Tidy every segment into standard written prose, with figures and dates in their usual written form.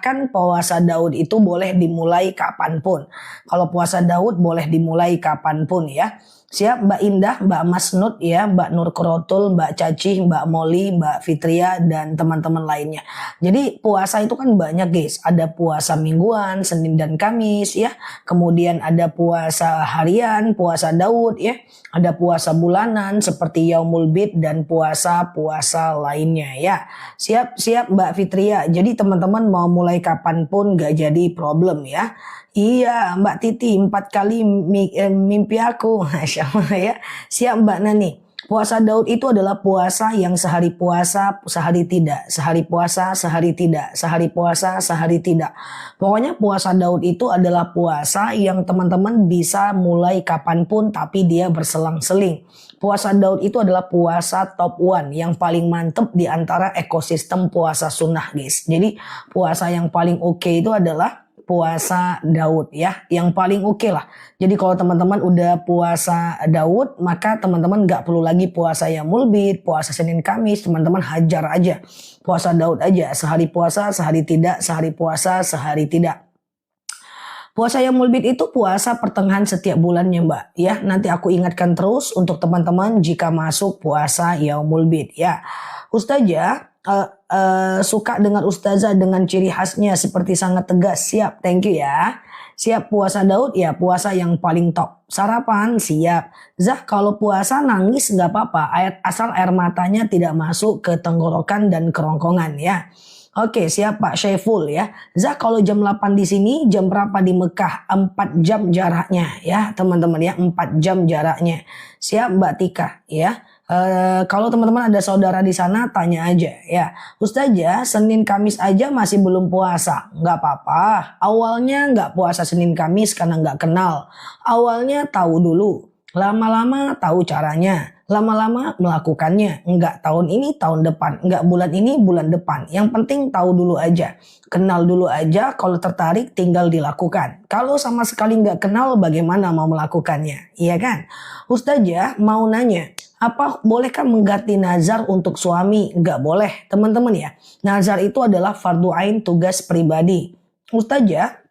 Bahkan puasa Daud itu boleh dimulai kapanpun. Kalau puasa Daud boleh dimulai kapanpun ya. Siap Mbak Indah, Mbak Masnud ya, Mbak Nur Krotul, Mbak Cacih, Mbak Moli, Mbak Fitria, dan teman-teman lainnya. Jadi puasa itu kan banyak guys. Ada puasa mingguan, Senin dan Kamis ya. Kemudian ada puasa harian, puasa Daud ya. Ada puasa bulanan seperti Yaumul Bid dan puasa-puasa lainnya ya. Siap Mbak Fitria. Jadi teman-teman mau mulai kapanpun gak jadi problem ya. Iya Mbak Titi 4 kali mimpi aku. Masya Allah ya. Siap Mbak Nani. Puasa Daud itu adalah puasa yang sehari puasa, sehari tidak. Sehari puasa, sehari tidak. Sehari puasa, sehari tidak. Pokoknya puasa Daud itu adalah puasa yang teman-teman bisa mulai kapanpun tapi dia berselang-seling. Puasa Daud itu adalah puasa top 1 yang paling mantep di antara ekosistem puasa sunnah guys. Jadi puasa yang paling oke itu adalah puasa Daud ya, yang paling oke lah. Jadi kalau teman-teman udah puasa Daud, maka teman-teman gak perlu lagi puasa Yaumul Bid, puasa Senin Kamis, teman-teman hajar aja. Puasa Daud aja, sehari puasa, sehari tidak, sehari puasa, sehari tidak. Puasa Yaumul Bid itu puasa pertengahan setiap bulannya Mbak ya. Nanti aku ingatkan terus untuk teman-teman jika masuk puasa Yaumul Bid ya. Ustazah suka dengan ustazah dengan ciri khasnya seperti sangat tegas. Siap, thank you ya. Siap puasa Daud ya, puasa yang paling top. Sarapan siap. Zah kalau puasa nangis nggak apa-apa, asal air matanya tidak masuk ke tenggorokan dan kerongkongan ya. Oke, siap Pak Syaiful ya. Zah kalau jam 8 di sini, jam berapa di Mekah? 4 jam jaraknya ya teman-teman ya, 4 jam jaraknya. Siap Mbak Tika ya. Kalau teman-teman ada saudara di sana tanya aja ya. Ustazah Senin Kamis aja masih belum puasa. Nggak apa-apa. Awalnya nggak puasa Senin Kamis karena nggak kenal. Awalnya tahu dulu. Lama-lama tahu caranya. Lama-lama melakukannya. Nggak tahun ini tahun depan. Nggak bulan ini bulan depan. Yang penting tahu dulu aja. Kenal dulu aja. Kalau tertarik tinggal dilakukan. Kalau sama sekali nggak kenal bagaimana mau melakukannya. Iya kan? Ustazah mau nanya. Apa bolehkah mengganti nazar untuk suami? Nggak boleh teman-teman ya. Nazar itu adalah fardu ain, tugas pribadi. Ustazah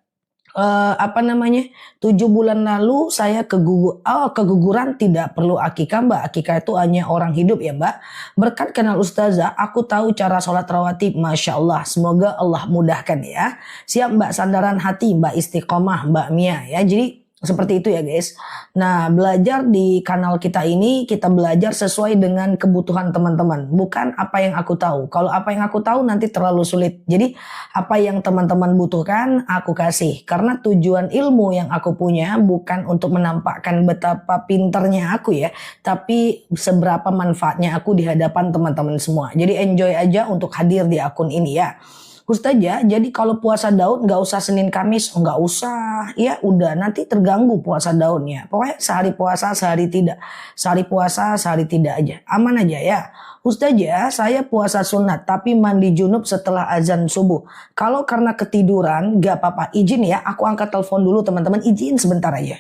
7 bulan lalu saya keguguran, tidak perlu akikah Mbak. Akikah itu hanya orang hidup ya Mbak. Berkat kenal ustazah aku tahu cara sholat rawatib. Masya Allah, semoga Allah mudahkan ya. Siap Mbak sandaran hati, Mbak istiqomah, Mbak Mia ya. Jadi seperti itu ya guys. Nah belajar di kanal kita ini kita belajar sesuai dengan kebutuhan teman-teman. Bukan apa yang aku tahu. Kalau apa yang aku tahu nanti terlalu sulit. Jadi apa yang teman-teman butuhkan aku kasih. Karena tujuan ilmu yang aku punya bukan untuk menampakkan betapa pinternya aku ya. Tapi seberapa manfaatnya aku di hadapan teman-teman semua. Jadi enjoy aja untuk hadir di akun ini ya. Ustazah, jadi kalau puasa Daud nggak usah Senin Kamis, nggak usah, ya udah nanti terganggu puasa Daudnya. Pokoknya sehari puasa, sehari tidak, sehari puasa, sehari tidak aja, aman aja ya. Ustazah, saya puasa sunat tapi mandi junub setelah azan subuh. Kalau karena ketiduran, nggak apa-apa, izin ya, aku angkat telepon dulu teman-teman, izin sebentar aja.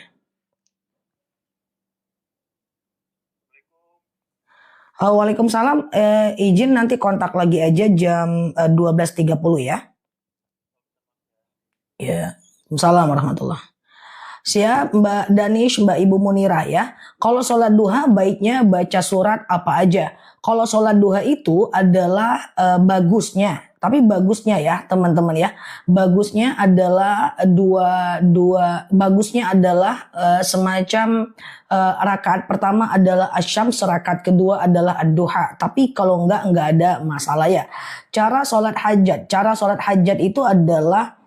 Waalaikumsalam, izin nanti kontak lagi aja jam 12.30 ya. Ya, Assalamualaikum warahmatullahi. Siap Mbak Danish, Mbak Ibu Munirah ya. Kalau sholat duha baiknya baca surat apa aja. Kalau sholat duha itu adalah bagusnya. Tapi bagusnya ya teman-teman ya. Bagusnya adalah bagusnya adalah semacam rakaat pertama adalah asyams, rakaat kedua adalah ad-duha. Tapi kalau enggak ada masalah ya. Cara sholat hajat itu adalah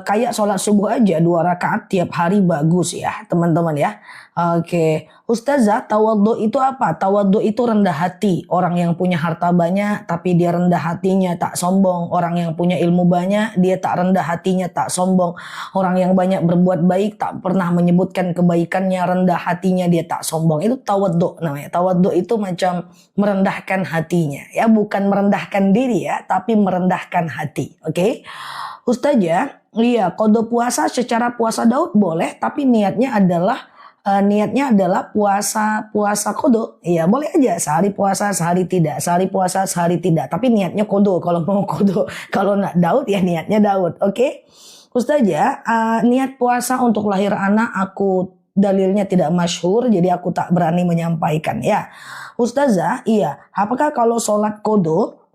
kayak sholat subuh aja 2 rakaat tiap hari bagus ya teman-teman ya. Oke, Ustazah tawadhu itu apa? Tawadhu itu rendah hati. Orang yang punya harta banyak tapi dia rendah hatinya tak sombong. Orang yang punya ilmu banyak dia tak rendah hatinya tak sombong. Orang yang banyak berbuat baik tak pernah menyebutkan kebaikannya, rendah hatinya dia tak sombong. Itu tawadhu namanya. Tawadhu itu macam merendahkan hatinya ya, bukan merendahkan diri ya, tapi merendahkan hati. Oke. Ustazah, iya, qada puasa secara puasa Daud boleh, tapi niatnya adalah niatnya adalah puasa kodo. Iya, boleh aja sehari puasa, sehari tidak, sehari puasa, sehari tidak. Tapi niatnya kodo kalau mau kodo. Kalau nak Daud ya niatnya Daud. Oke. Ustazah, niat puasa untuk lahir anak aku dalilnya tidak masyhur, jadi aku tak berani menyampaikan ya. Ustazah, iya, apakah kalau sholat kodo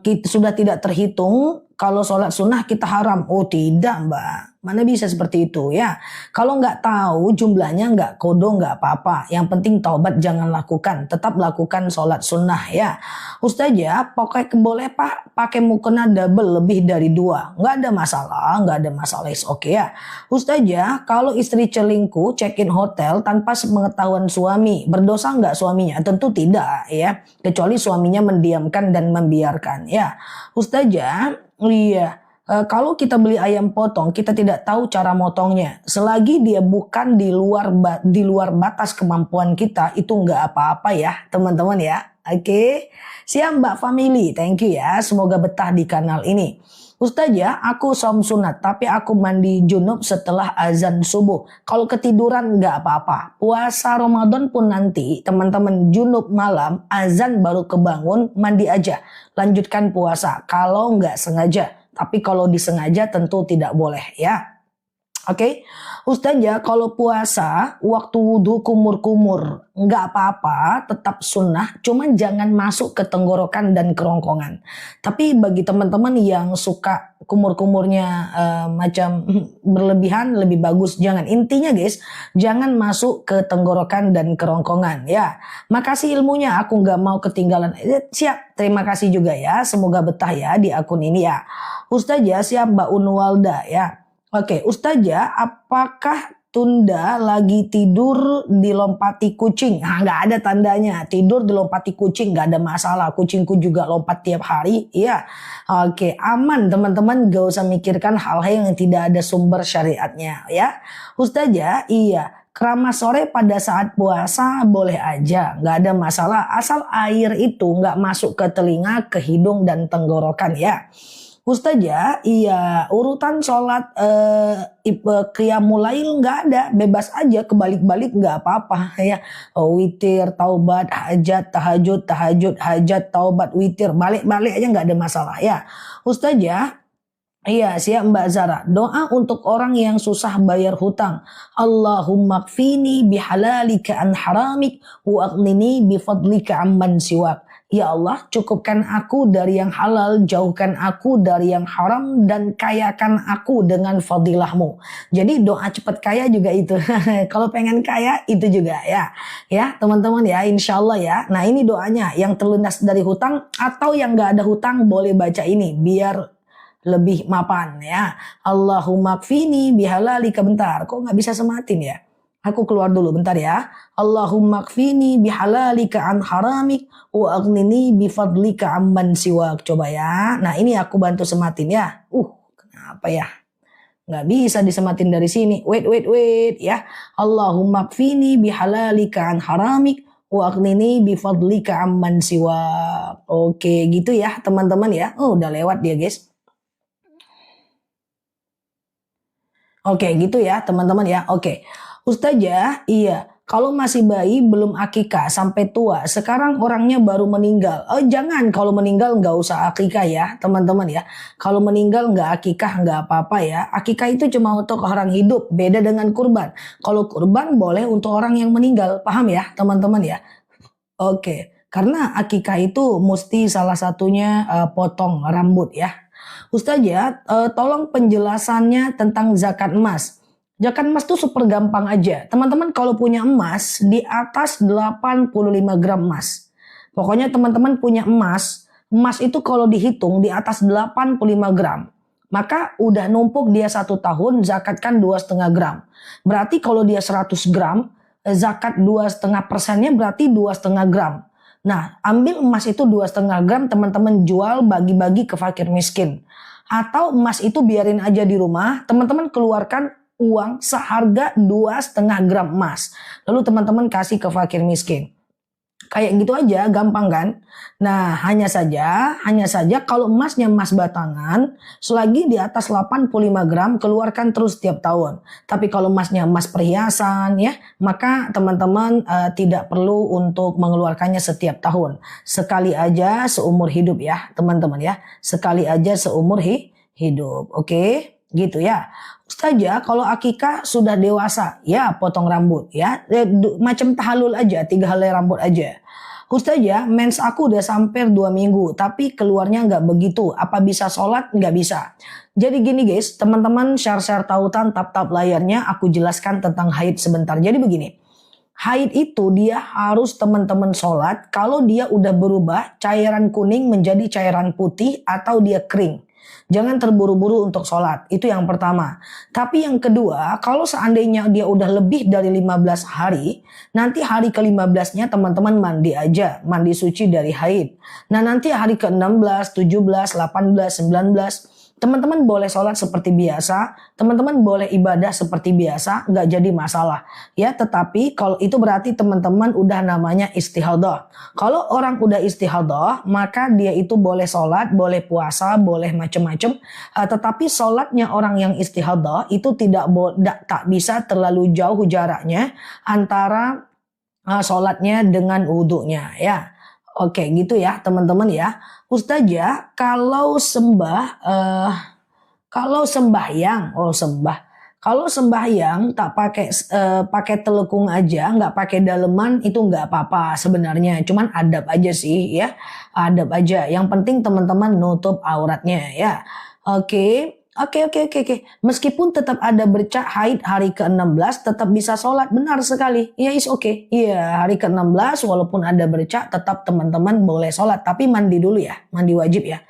kita sudah tidak terhitung, kalau sholat sunnah kita haram? Oh tidak mbak, mana bisa seperti itu ya. Kalau nggak tahu jumlahnya nggak kodo nggak apa-apa. Yang penting taubat jangan lakukan, tetap lakukan sholat sunnah ya. Ustazah, boleh pak pakai mukena double lebih dari 2, nggak ada masalah, nggak ada masalah, is oke ya. Ustazah, kalau istri selingkuh check-in hotel tanpa sepengetahuan suami, berdosa nggak suaminya? Tentu tidak ya, kecuali suaminya mendiamkan dan membiarkan ya. Ustazah, iya, kalau kita beli ayam potong, kita tidak tahu cara motongnya. Selagi dia bukan di luar batas kemampuan kita, itu nggak apa-apa ya, teman-teman ya. Oke, siap Mbak Family, thank you ya. Semoga betah di kanal ini. Ustazah, aku saum sunat, tapi aku mandi junub setelah azan subuh. Kalau ketiduran nggak apa-apa. Puasa Ramadan pun nanti, teman-teman junub malam, azan baru kebangun, mandi aja. Lanjutkan puasa, kalau nggak sengaja. Tapi kalau disengaja tentu tidak boleh ya. Oke, Ustazah, kalau puasa waktu wudhu kumur-kumur nggak apa-apa, tetap sunnah, cuman jangan masuk ke tenggorokan dan kerongkongan. Tapi bagi teman-teman yang suka kumur-kumurnya macam berlebihan, lebih bagus jangan. Intinya guys, jangan masuk ke tenggorokan dan kerongkongan ya. Makasih ilmunya, aku nggak mau ketinggalan. Siap, terima kasih juga ya. Semoga betah ya di akun ini ya. Ustazah, siap Mbak Unwalda ya. Oke, Ustazah, apakah tunda lagi tidur dilompati kucing? Nah, nggak ada tandanya. Tidur dilompati kucing nggak ada masalah. Kucingku juga lompat tiap hari. Iya. Oke, aman teman-teman. Gak usah mikirkan hal-hal yang tidak ada sumber syariatnya ya. Ustazah, iya. Keramas sore pada saat puasa boleh aja, nggak ada masalah. Asal air itu nggak masuk ke telinga, ke hidung dan tenggorokan ya. Ustazah, iya urutan sholat qiyamul lail nggak ada, bebas aja kebalik-balik nggak apa-apa ya. Witir, taubat, hajat, tahajud, hajat, taubat, witir, balik-balik aja nggak ada masalah ya. Ustazah, iya siap Mbak Zara. Doa untuk orang yang susah bayar hutang. Allahumma kfini bihalalika an haramik wa aghnini bifadlika amman siwak. Ya Allah, cukupkan aku dari yang halal, jauhkan aku dari yang haram, dan kayakan aku dengan fadilahmu. Jadi doa cepat kaya juga itu. Kalau pengen kaya itu juga ya. Ya teman-teman ya, insya Allah ya. Nah ini doanya, yang terlunas dari hutang atau yang gak ada hutang boleh baca ini. Biar lebih mapan ya. Allahumma kfini bihalalika, bentar. Kok gak bisa sematin ya? Aku keluar dulu bentar ya. Allahumma kfini bihalalika an haramik wa aghnini bifadlika amman siwak. Coba ya. Nah ini aku bantu sematin ya. Kenapa ya? Nggak bisa disematin dari sini. Wait ya. Allahumma kfini bihalalika an haramik wa aghnini bifadlika amman siwak. Oke gitu ya teman-teman ya. Udah lewat dia guys. Oke gitu ya teman-teman ya. Oke. Ustazah, iya, kalau masih bayi belum akikah sampai tua, sekarang orangnya baru meninggal. Jangan, kalau meninggal nggak usah akikah ya teman-teman ya. Kalau meninggal nggak akikah nggak apa-apa ya. Akikah itu cuma untuk orang hidup, beda dengan kurban. Kalau kurban boleh untuk orang yang meninggal, paham ya teman-teman ya. Oke, karena akikah itu mesti salah satunya potong rambut ya. Ustazah, tolong penjelasannya tentang zakat emas. Zakat emas tuh super gampang aja. Teman-teman kalau punya emas di atas 85 gram emas. Pokoknya teman-teman punya emas. Emas itu kalau dihitung di atas 85 gram. Maka udah numpuk dia 1 tahun, zakatkan 2,5 gram. Berarti kalau dia 100 gram, zakat 2,5%-nya berarti 2,5 gram. Nah, ambil emas itu 2,5 gram, teman-teman jual, bagi-bagi ke fakir miskin. Atau emas itu biarin aja di rumah, teman-teman keluarkan uang seharga 2,5 gram emas. Lalu teman-teman kasih ke fakir miskin. Kayak gitu aja, gampang kan? Nah, hanya saja kalau emasnya emas batangan, selagi di atas 85 gram, keluarkan terus setiap tahun. Tapi kalau emasnya emas perhiasan ya, maka teman-teman tidak perlu untuk mengeluarkannya setiap tahun. Sekali aja seumur hidup ya, teman-teman ya. Sekali aja seumur hidup. Oke? Gitu ya. Ustazah, kalau akikah sudah dewasa, ya potong rambut ya. Macam tahalul aja, 3 helai rambut aja. Ustazah, mens aku udah hampir 2 minggu, tapi keluarnya nggak begitu. Apa bisa sholat? Nggak bisa. Jadi gini guys, teman-teman share-share tautan, tap-tap layarnya, aku jelaskan tentang haid sebentar. Jadi begini, haid itu dia harus teman-teman sholat kalau dia udah berubah cairan kuning menjadi cairan putih atau dia kering. Jangan terburu-buru untuk sholat. Itu yang pertama. Tapi yang kedua, kalau seandainya dia udah lebih dari 15 hari, nanti hari ke-15-nya teman-teman mandi aja. Mandi suci dari haid. Nah nanti hari ke-16, 17, 18, 19, teman-teman boleh sholat seperti biasa, teman-teman boleh ibadah seperti biasa, nggak jadi masalah. Ya, tetapi kalau itu berarti teman-teman udah namanya istihadah. Kalau orang udah istihadah, maka dia itu boleh sholat, boleh puasa, boleh macam-macam. Tetapi sholatnya orang yang istihadah itu tak bisa terlalu jauh jaraknya antara sholatnya dengan wudhunya. Ya, oke gitu ya teman-teman ya. Ustazah, kalau sembahyang, kalau sembahyang tak pakai telekung aja, nggak pakai daleman itu nggak apa-apa sebenarnya. Cuman adab aja sih ya, adab aja. Yang penting teman-teman nutup auratnya ya. Oke. Meskipun tetap ada bercak haid hari ke-16 tetap bisa sholat, benar sekali. Ya is oke. Iya, hari ke-16 walaupun ada bercak tetap teman-teman boleh sholat. Tapi mandi dulu ya, mandi wajib ya.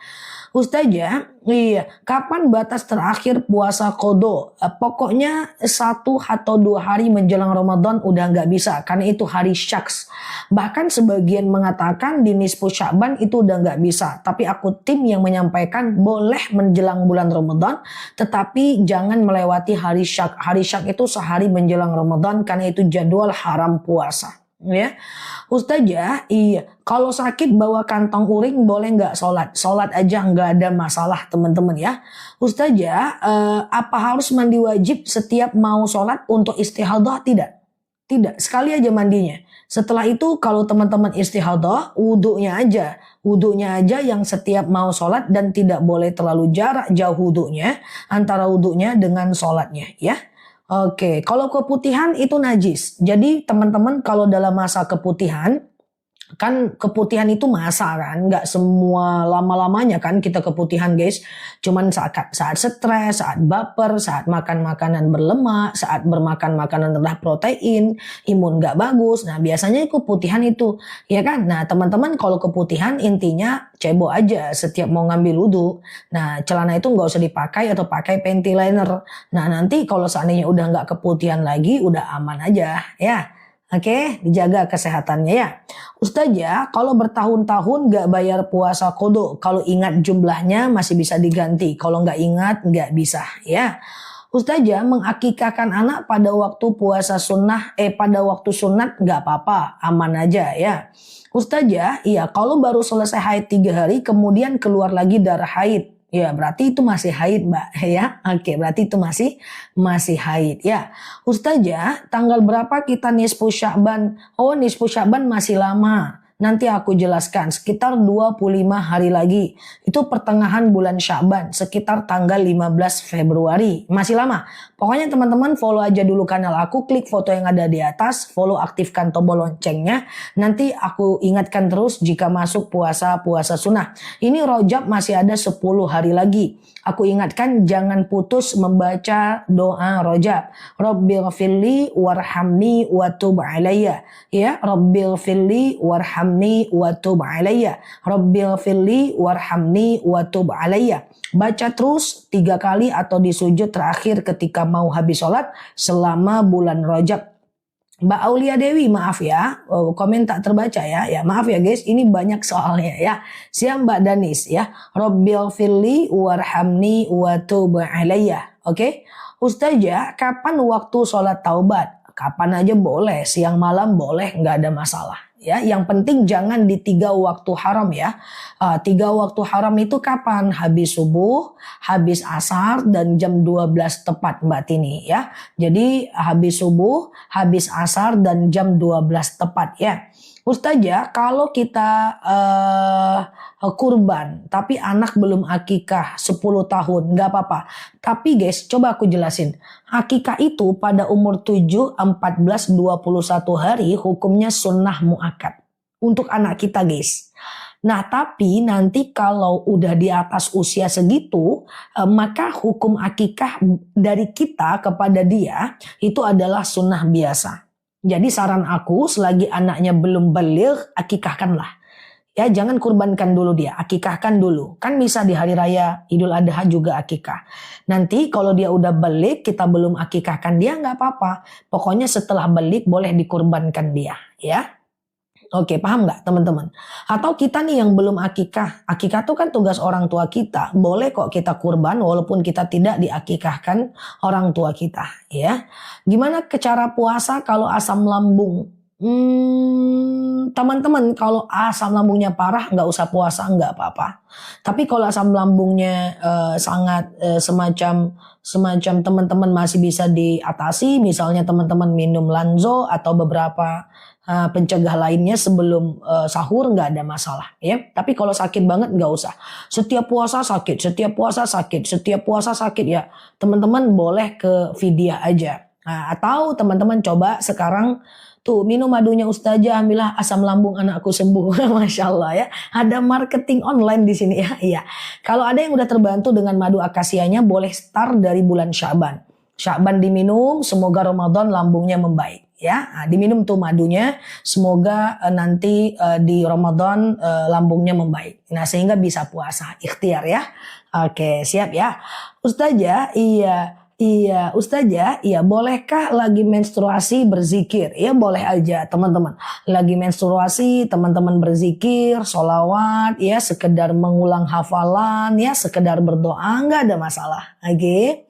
Ustazah, iya, kapan batas terakhir puasa qodho? Pokoknya 1 atau 2 hari menjelang Ramadan udah nggak bisa, karena itu hari syaks. Bahkan sebagian mengatakan di nisfu Sya'ban itu udah nggak bisa. Tapi aku tim yang menyampaikan boleh menjelang bulan Ramadan, tetapi jangan melewati hari syak. Hari syak itu sehari menjelang Ramadan, karena itu jadwal haram puasa. Ya, Ustazah, iya. Kalau sakit bawa kantong uring boleh nggak sholat? Sholat aja nggak ada masalah teman-teman ya. Ustazah, apa harus mandi wajib setiap mau sholat untuk istihadah? Tidak. Sekali aja mandinya. Setelah itu kalau teman-teman istihadah, wudhunya aja yang setiap mau sholat dan tidak boleh terlalu jarak jauh wudhunya antara wudhunya dengan sholatnya ya. Oke, kalau keputihan itu najis. Jadi teman-teman kalau dalam masa keputihan, kan keputihan itu masa kan, nggak semua lama-lamanya kan kita keputihan guys. Cuman saat stres, saat baper, saat makan makanan berlemak, saat bermakan makanan rendah protein, imun nggak bagus. Nah biasanya keputihan itu, ya kan. Nah teman-teman kalau keputihan intinya cebo aja setiap mau ngambil wudhu. Nah celana itu nggak usah dipakai atau pakai panty liner. Nah nanti kalau seandainya udah nggak keputihan lagi, udah aman aja ya. Oke, dijaga kesehatannya ya. Ustazah, kalau bertahun-tahun gak bayar puasa qodho, kalau ingat jumlahnya masih bisa diganti. Kalau gak ingat, gak bisa ya. Ustazah, mengakikahkan anak pada waktu puasa sunnah, pada waktu sunat gak apa-apa, aman aja ya. Ustazah, iya kalau baru selesai haid 3 hari, kemudian keluar lagi darah haid. Ya berarti itu masih haid mbak ya. Oke berarti itu masih haid ya. Ustazah tanggal berapa kita nisfu Sya'ban? Oh nisfu Sya'ban masih lama. Nanti aku jelaskan sekitar 25 hari lagi. Itu pertengahan bulan Sya'ban sekitar tanggal 15 Februari. Masih lama. Pokoknya teman-teman follow aja dulu kanal aku, klik foto yang ada di atas, follow aktifkan tombol loncengnya. Nanti aku ingatkan terus jika masuk puasa sunnah. Ini Rajab masih ada 10 hari lagi. Aku ingatkan jangan putus membaca doa Rajab. Rabbil firli warhamni watub alayya. Ya, Rabbil firli warhamni watub alayya. Rabbil firli warhamni watub alayya. Baca terus 3 kali atau di sujud terakhir ketika mau habis sholat selama bulan Rajab. Mbak Aulia Dewi, maaf ya, komen tak terbaca ya. Ya maaf ya guys, ini banyak soalnya ya. Siap Mbak Danis ya. Rabbil firli warhamni watub alayya. Oke. Ustazah, kapan waktu sholat taubat? Kapan aja boleh, siang malam boleh, nggak ada masalah Ya, yang penting jangan di 3 waktu haram ya. 3 waktu haram itu kapan? Habis subuh, habis asar, dan jam 12 tepat Mbak Tini ya. Jadi habis subuh, habis asar, dan jam 12 tepat ya. Ustazah, kalau kita kurban tapi anak belum akikah 10 tahun, nggak apa-apa. Tapi guys, coba aku jelasin. Akikah itu pada umur 7, 14, 21 hari hukumnya sunnah muakkad untuk anak kita guys. Nah tapi nanti kalau udah di atas usia segitu, maka hukum akikah dari kita kepada dia itu adalah sunnah biasa. Jadi saran aku selagi anaknya belum baligh, akikahkanlah. Ya jangan kurbankan dulu dia, akikahkan dulu. Kan bisa di hari raya Idul Adha juga akikah. Nanti kalau dia udah balik, kita belum akikahkan dia, nggak apa-apa. Pokoknya setelah balik boleh dikurbankan dia, ya. Oke, paham nggak teman-teman? Atau kita nih yang belum akikah. Akikah itu kan tugas orang tua kita. Boleh kok kita kurban walaupun kita tidak diakikahkan orang tua kita, ya. Gimana cara puasa kalau asam lambung? Teman-teman kalau asam lambungnya parah nggak usah puasa, nggak apa-apa. Tapi kalau asam lambungnya sangat semacam teman-teman masih bisa diatasi, misalnya teman-teman minum Lanzo atau beberapa pencegah lainnya sebelum sahur, nggak ada masalah ya. Tapi kalau sakit banget nggak usah. Setiap puasa sakit, setiap puasa sakit, setiap puasa sakit ya. Teman-teman boleh ke fidyah aja. Nah, atau teman-teman coba sekarang tuh minum madunya Ustazah, alhamdulillah asam lambung anakku sembuh. Masya Allah ya. Ada marketing online di sini ya. Iya. Kalau ada yang udah terbantu dengan madu akasianya, boleh start dari bulan Sya'ban. Sya'ban diminum, semoga Ramadan lambungnya membaik. Ya, nah, diminum tuh madunya, semoga nanti di Ramadan lambungnya membaik. Nah, sehingga bisa puasa, ikhtiar ya. Oke, siap ya. Ustazah, iya, Ustazah, iya, bolehkah lagi menstruasi berzikir? Ya boleh aja teman-teman. Lagi menstruasi, teman-teman berzikir, sholawat, ya sekedar mengulang hafalan, ya sekedar berdoa, nggak ada masalah. Oke,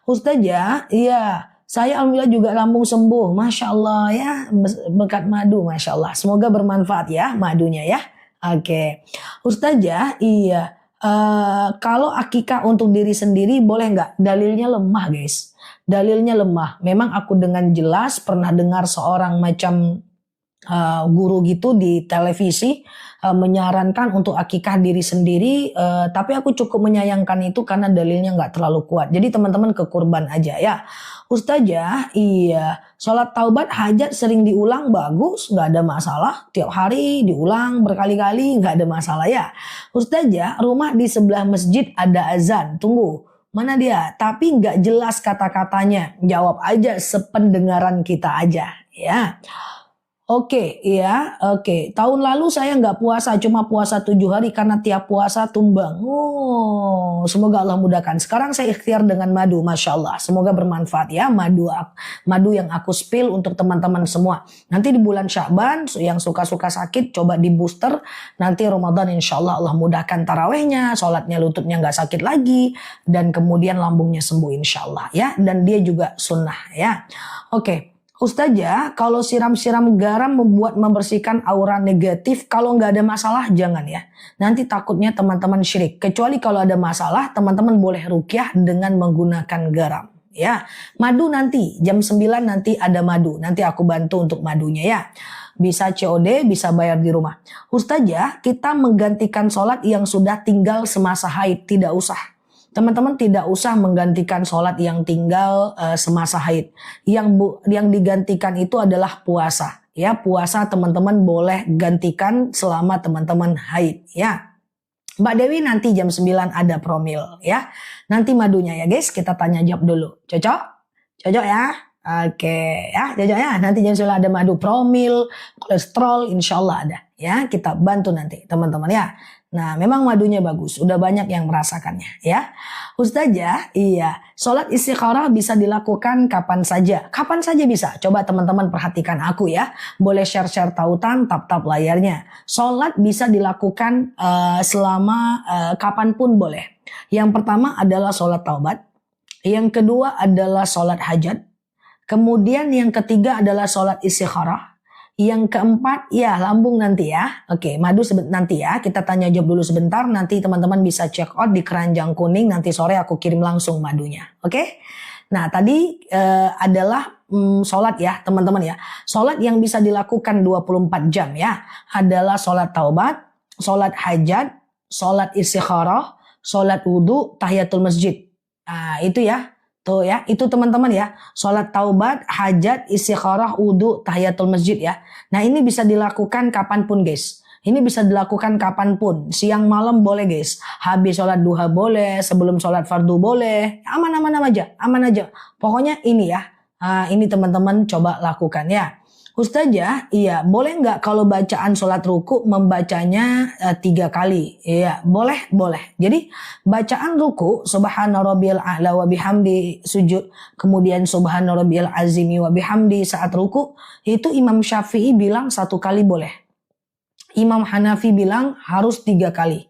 Ustazah, iya. Saya alhamdulillah juga lambung sembuh, Masya Allah ya, berkat madu, Masya Allah. Semoga bermanfaat ya madunya ya. Oke, Ustazah, iya. Kalau akikah untuk diri sendiri boleh nggak? Dalilnya lemah guys. Dalilnya lemah. Memang aku dengan jelas pernah dengar seorang macam guru gitu di televisi menyarankan untuk akikah diri sendiri. Tapi aku cukup menyayangkan itu karena dalilnya nggak terlalu kuat. Jadi teman-teman ke kurban aja ya. Ustazah, iya. Sholat taubat hajat sering diulang bagus, nggak ada masalah. Tiap hari diulang berkali-kali, nggak ada masalah ya. Ustazah, rumah di sebelah masjid ada azan. Tunggu, mana dia? Tapi nggak jelas kata-katanya. Jawab aja sependengaran kita aja, ya. Oke, ya, oke. Tahun lalu saya nggak puasa, cuma puasa 7 hari karena tiap puasa tumbang. Oh, semoga Allah mudahkan. Sekarang saya ikhtiar dengan madu, Masya Allah. Semoga bermanfaat ya, madu yang aku spill untuk teman-teman semua. Nanti di bulan Sya'ban, yang suka-suka sakit, coba di booster. Nanti Ramadan insya Allah mudahkan tarawehnya, sholatnya lututnya nggak sakit lagi, dan kemudian lambungnya sembuh insya Allah ya. Dan dia juga sunnah ya. Oke. Ustazah, kalau siram-siram garam membersihkan aura negatif, kalau nggak ada masalah jangan ya. Nanti takutnya teman-teman syirik. Kecuali kalau ada masalah, teman-teman boleh ruqyah dengan menggunakan garam. Ya, madu nanti jam 9 nanti ada madu. Nanti aku bantu untuk madunya ya. Bisa COD, bisa bayar di rumah. Ustazah, kita menggantikan sholat yang sudah tinggal semasa haid, tidak usah. Teman-teman tidak usah menggantikan sholat yang tinggal semasa haid. Yang digantikan itu adalah puasa. Ya, puasa teman-teman boleh gantikan selama teman-teman haid. Ya, Mbak Dewi nanti jam 9 ada promil. Ya, nanti madunya ya guys. Kita tanya jawab dulu. Cocok? Cocok ya? Oke, ya cocok ya. Nanti jam 9 ada madu promil, kolesterol, insya Allah ada. Ya, kita bantu nanti teman-teman ya. Nah, memang madunya bagus. Udah banyak yang merasakannya ya. Ustazah, iya. Sholat istikharah bisa dilakukan kapan saja. Kapan saja bisa. Coba teman-teman perhatikan aku ya. Boleh share-share tautan, tap-tap layarnya. Sholat bisa dilakukan selama kapanpun boleh. Yang pertama adalah sholat taubat. Yang kedua adalah sholat hajat. Kemudian yang ketiga adalah sholat istikharah. Yang keempat, ya lambung nanti ya. Oke, madu nanti ya. Kita tanya jawab dulu sebentar. Nanti teman-teman bisa check out di Keranjang Kuning. Nanti sore aku kirim langsung madunya. Oke. Nah, tadi adalah sholat ya teman-teman ya. Sholat yang bisa dilakukan 24 jam ya. Adalah sholat taubat, sholat hajat, sholat istikharah, sholat wudhu, tahiyatul masjid. Nah, itu ya. Tuh ya, itu teman-teman ya. Sholat taubat, hajat, istikharah, wudhu, tahiyatul masjid ya. Nah ini bisa dilakukan kapanpun guys. Ini bisa dilakukan kapanpun. Siang malam boleh guys. Habis sholat duha boleh. Sebelum sholat fardu boleh. Aman-aman aja. Aman aja. Pokoknya ini ya. Ini teman-teman coba lakukan ya. Ustazah, iya boleh nggak kalau bacaan sholat ruku membacanya 3 kali? Iya boleh, boleh. Jadi bacaan ruku subhana rabbiyal a'la wa bihamdi sujud, kemudian subhana rabbiyal azimi wa bihamdi saat ruku, itu Imam Syafi'i bilang 1 kali boleh. Imam Hanafi bilang harus 3 kali.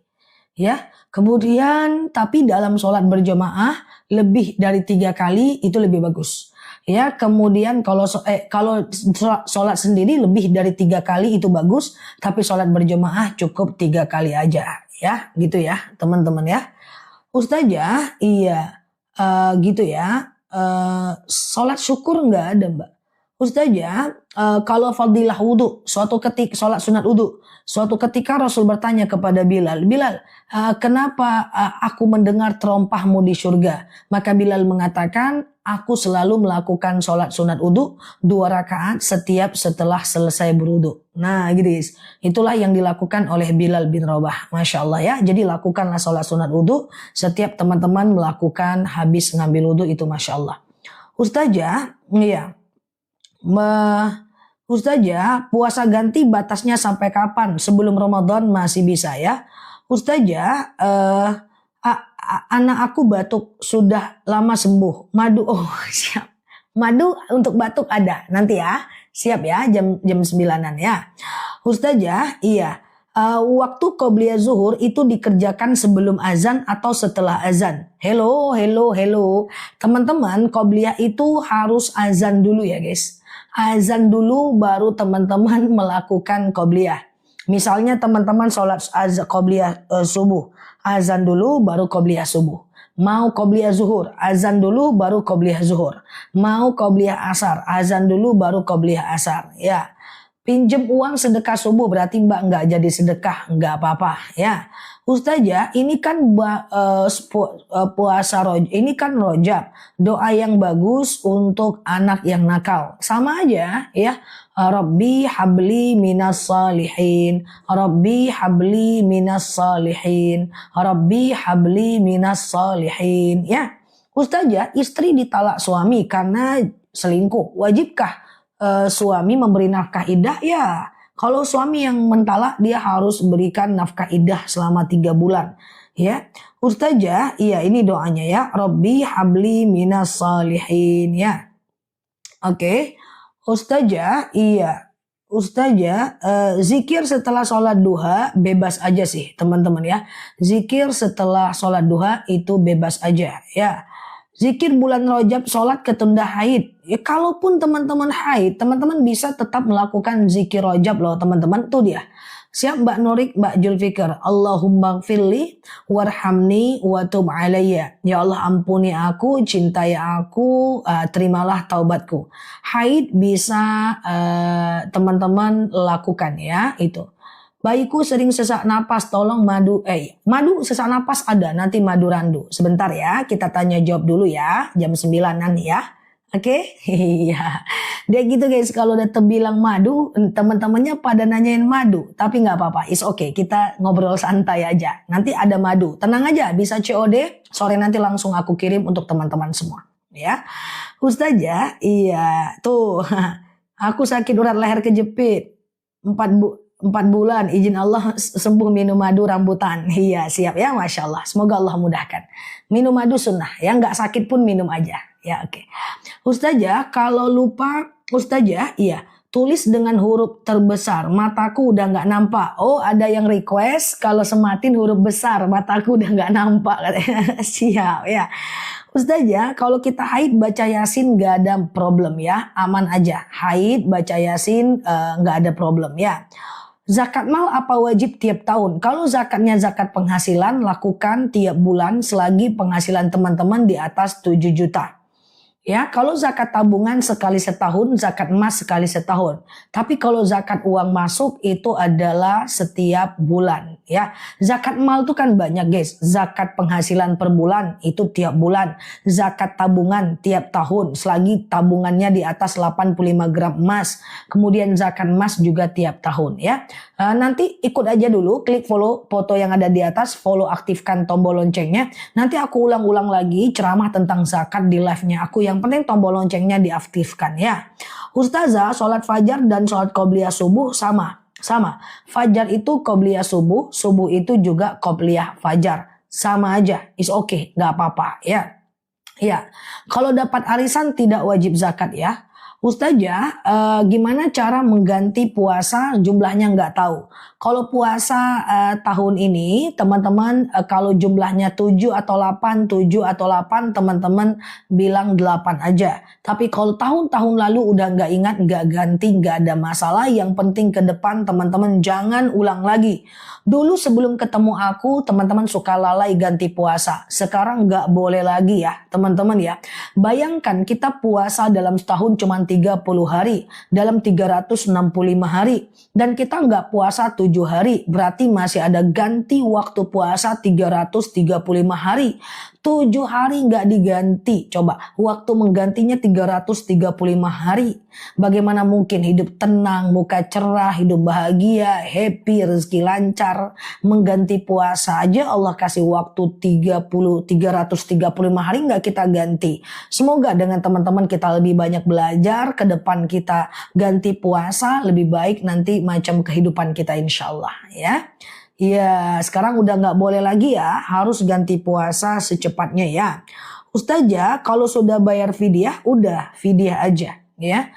Ya, kemudian tapi dalam sholat berjamaah lebih dari 3 kali itu lebih bagus. Ya, kemudian kalau sholat sendiri lebih dari 3 kali itu bagus, tapi sholat berjamaah cukup 3 kali aja, ya, gitu ya, teman-teman ya. Ustazah, iya, gitu ya. Sholat syukur nggak ada, Mbak? Ustazah, kalau fadilah wudhu, suatu ketika sholat sunat wudhu, suatu ketika Rasul bertanya kepada Bilal, Bilal, kenapa aku mendengar terompahmu di surga? Maka Bilal mengatakan, aku selalu melakukan sholat sunat wudhu 2 rakaat setiap setelah selesai berwudhu. Nah gitu guys, itulah yang dilakukan oleh Bilal bin Rabah. Masya Allah ya, jadi lakukanlah sholat sunat wudhu setiap teman-teman melakukan habis ngambil wudhu itu Masya Allah. Ustazah, iya. Ustazah, puasa ganti batasnya sampai kapan? Sebelum Ramadan masih bisa ya. Ustazah, anak aku batuk sudah lama sembuh. Madu, oh siap. Madu untuk batuk ada nanti ya. Siap ya, jam 9-an ya. Ustazah, iya. Waktu qobliyah zuhur itu dikerjakan sebelum azan atau setelah azan? Hello. Teman-teman, qobliyah itu harus azan dulu ya guys. Azan dulu baru teman-teman melakukan qobliyah. Misalnya teman-teman sholat qobliyah subuh. Azan dulu baru qobliyah subuh. Mau qobliyah zuhur, azan dulu baru qobliyah zuhur. Mau qobliyah asar, azan dulu baru qobliyah asar. Ya, pinjem uang sedekah subuh berarti Mbak nggak jadi sedekah, nggak apa-apa ya. Ustazah, ini kan puasa ini kan rojab, doa yang bagus untuk anak yang nakal. Sama aja ya. Rabbi habli minas salihin, Rabbi habli minas salihin, Rabbi habli minas salihin. Ya, Ustazah, istri ditalak suami karena selingkuh. Wajibkah suami memberi nafkah iddah? Ya. Kalau suami yang mentalak dia harus berikan nafkah iddah selama 3 bulan. Ya, Ustazah, iya ini doanya ya. Rabbi habli minas salihin ya. Oke. Ustazah, iya. Ustazah, zikir setelah sholat duha bebas aja sih teman-teman ya. Zikir setelah sholat duha itu bebas aja ya. Zikir bulan Rajab, sholat ketunda haid. Ya kalaupun teman-teman haid, teman-teman bisa tetap melakukan zikir Rajab loh teman-teman. Tuh dia. Siap Mbak Nurik, Mbak Julfikar. Allahumma gfirli warhamni wa tub alayya. Ya Allah ampuni aku, cintai aku, terimalah taubatku. Haid bisa teman-teman lakukan ya itu. Bayiku sering sesak napas, tolong madu sesak napas ada, nanti madu randu. Sebentar ya, kita tanya jawab dulu ya, jam 9-an ya. Oke? Iya. Dia gitu guys, kalau udah terbilang madu, teman-temannya pada nanyain madu. Tapi nggak apa-apa, it's okay, kita ngobrol santai aja. Nanti ada madu, tenang aja, bisa COD, sore nanti langsung aku kirim untuk teman-teman semua. Ya, Ustazah, iya, tuh, aku sakit urat leher kejepit, 4 bulan, izin Allah sembuh minum madu rambutan. Iya siap ya, Masya Allah. Semoga Allah mudahkan. Minum madu sunnah, ya nggak sakit pun minum aja. Ya oke. Ustazah, kalau lupa, Ustazah, iya, tulis dengan huruf terbesar. Mataku udah nggak nampak. Oh, ada yang request kalau sematin huruf besar, mataku udah nggak nampak. Siap ya. Ustazah, kalau kita haid baca Yasin nggak ada problem ya, aman aja. Haid baca Yasin nggak ada problem ya. Zakat mal apa wajib tiap tahun? Kalau zakatnya zakat penghasilan, lakukan tiap bulan selagi penghasilan teman-teman di atas 7 juta. Ya, kalau zakat tabungan sekali setahun, zakat emas sekali setahun. Tapi kalau zakat uang masuk itu adalah setiap bulan. Ya, zakat mal itu kan banyak guys. Zakat penghasilan per bulan itu tiap bulan. Zakat tabungan tiap tahun selagi tabungannya di atas 85 gram emas. Kemudian zakat emas juga tiap tahun ya. Nanti ikut aja dulu, klik follow foto yang ada di atas, follow aktifkan tombol loncengnya. Nanti aku ulang-ulang lagi ceramah tentang zakat di live-nya aku. Yang penting tombol loncengnya diaktifkan ya. Ustazah, sholat fajar dan sholat qobliyah subuh sama. Fajar itu qobliyah subuh, subuh itu juga qobliyah fajar. Sama aja, is okay, gak apa-apa ya. Ya, kalau dapat arisan tidak wajib zakat ya. Ustazah, gimana cara mengganti puasa jumlahnya nggak tahu. Kalau puasa tahun ini teman-teman kalau jumlahnya 7 atau 8, 7 atau 8 teman-teman bilang 8 aja. Tapi kalau tahun-tahun lalu udah nggak ingat, nggak ganti, nggak ada masalah. Yang penting ke depan teman-teman jangan ulang lagi. Dulu sebelum ketemu aku teman-teman suka lalai ganti puasa. Sekarang nggak boleh lagi ya teman-teman ya. Bayangkan kita puasa dalam setahun cuma 30 hari, dalam 365 hari. Dan kita nggak puasa 7 hari, berarti masih ada ganti waktu puasa 335 hari. 7 hari nggak diganti. Coba, waktu menggantinya 335 hari. Bagaimana mungkin hidup tenang, muka cerah, hidup bahagia, happy, rezeki lancar. Mengganti puasa aja Allah kasih waktu 335 hari nggak kita ganti. Semoga dengan teman-teman kita lebih banyak belajar, ke depan kita ganti puasa, lebih baik nanti macam kehidupan kita insya Allah ya. Ya, sekarang udah nggak boleh lagi ya, harus ganti puasa secepatnya ya. Ustazah, kalau sudah bayar fidyah, udah fidyah aja ya.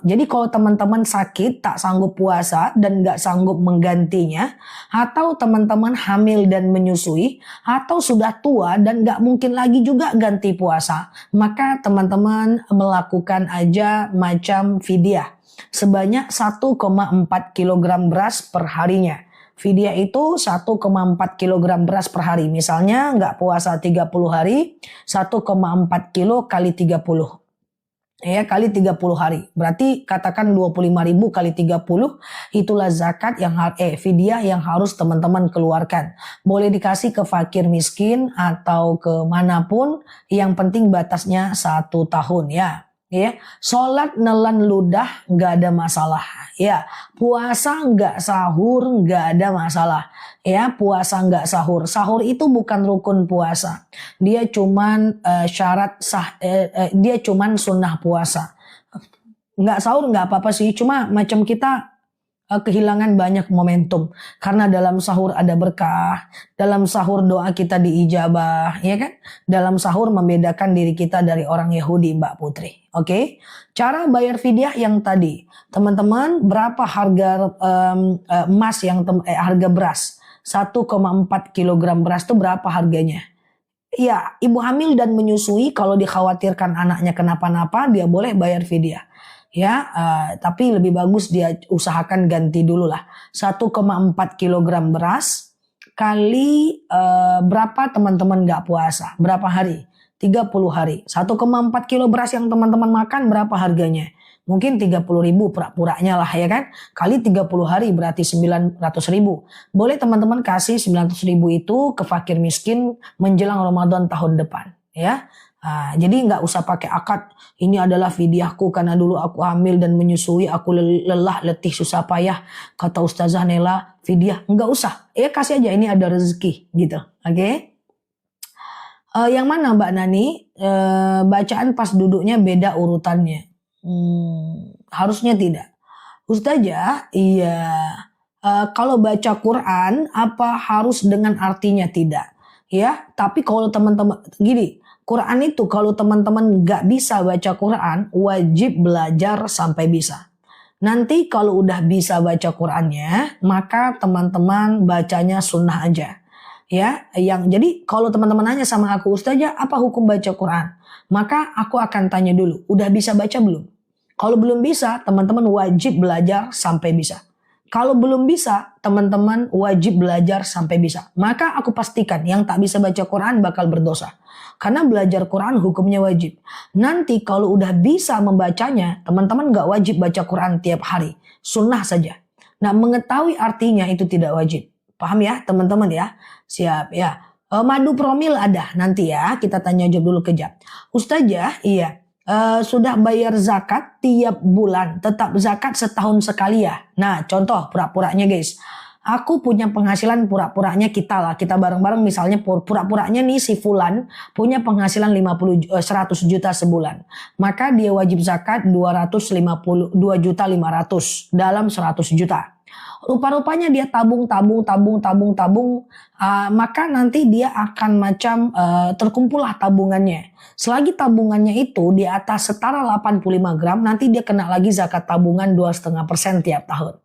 Jadi kalau teman-teman sakit tak sanggup puasa dan nggak sanggup menggantinya, atau teman-teman hamil dan menyusui, atau sudah tua dan nggak mungkin lagi juga ganti puasa, maka teman-teman melakukan aja macam fidyah sebanyak 1,4 kg beras per harinya. Fidyah itu 1,4 kg beras per hari. Misalnya nggak puasa 30 hari, 1,4 kilo kali 30. Ya, kali 30 hari. Berarti katakan 25.000 kali 30, itulah zakat yang fidyah yang harus teman-teman keluarkan. Boleh dikasih ke fakir miskin atau ke manapun, yang penting batasnya 1 tahun ya. Ya, sholat nelan ludah nggak ada masalah. Ya, puasa nggak sahur nggak ada masalah. Ya, puasa nggak sahur. Sahur itu bukan rukun puasa. Dia cuman dia cuman sunnah puasa. Nggak sahur nggak apa-apa sih. Cuma macam kita kehilangan banyak momentum karena dalam sahur ada berkah, dalam sahur doa kita diijabah, ya kan? Dalam sahur membedakan diri kita dari orang Yahudi, Mbak Putri. Oke, cara bayar fidyah yang tadi, teman-teman, berapa harga emas yang harga beras? 1,4 kg beras itu berapa harganya? Ya, ibu hamil dan menyusui kalau dikhawatirkan anaknya kenapa-napa, dia boleh bayar fidyah. Ya, tapi lebih bagus dia usahakan ganti dulu lah. 1,4 kg beras kali berapa teman-teman nggak puasa? Berapa hari? 30 hari. 1,4 kilo beras yang teman-teman makan berapa harganya? Mungkin 30.000 pura-puranya lah ya kan. Kali 30 hari berarti 900.000. Boleh teman-teman kasih 900.000 itu ke fakir miskin menjelang Ramadan tahun depan ya. Jadi nggak usah pakai akad ini adalah fidyahku karena dulu aku hamil dan menyusui, aku lelah, letih, susah payah. Kata Ustazah Nela, fidyah nggak usah. Ya kasih aja ini ada rezeki gitu. Oke? Yang mana Mbak Nani? Bacaan pas duduknya beda urutannya. Harusnya tidak. Ustazah, iya. Kalau baca Quran apa harus dengan artinya tidak? Ya, tapi kalau teman-teman gini. Quran itu kalau teman-teman gak bisa baca Quran, wajib belajar sampai bisa. Nanti kalau udah bisa baca Qurannya, maka teman-teman bacanya sunnah aja. Ya, jadi kalau teman-teman nanya sama aku, Ustazah, apa hukum baca Quran? Maka aku akan tanya dulu, udah bisa baca belum? Kalau belum bisa, teman-teman wajib belajar sampai bisa. Kalau belum bisa, teman-teman wajib belajar sampai bisa. Maka aku pastikan yang tak bisa baca Quran bakal berdosa. Karena belajar Quran hukumnya wajib. Nanti kalau udah bisa membacanya, teman-teman gak wajib baca Quran tiap hari. Sunnah saja. Nah, mengetahui artinya itu tidak wajib. Paham ya teman-teman ya? Siap ya. Madu promil ada nanti ya. Kita tanya jawab dulu kejap. Ustazah, iya. Sudah bayar zakat tiap bulan. Tetap zakat setahun sekali ya. Nah, contoh pura-puranya guys. Aku punya penghasilan pura-puranya kita lah. Kita bareng-bareng misalnya pura-puranya nih si Fulan punya penghasilan 100 juta sebulan. Maka dia wajib zakat 2 juta 500 dalam 100 juta. Rupa-rupanya dia tabung. Maka nanti dia akan macam terkumpullah tabungannya. Selagi tabungannya itu di atas setara 85 gram, nanti dia kena lagi zakat tabungan 2,5% tiap tahun.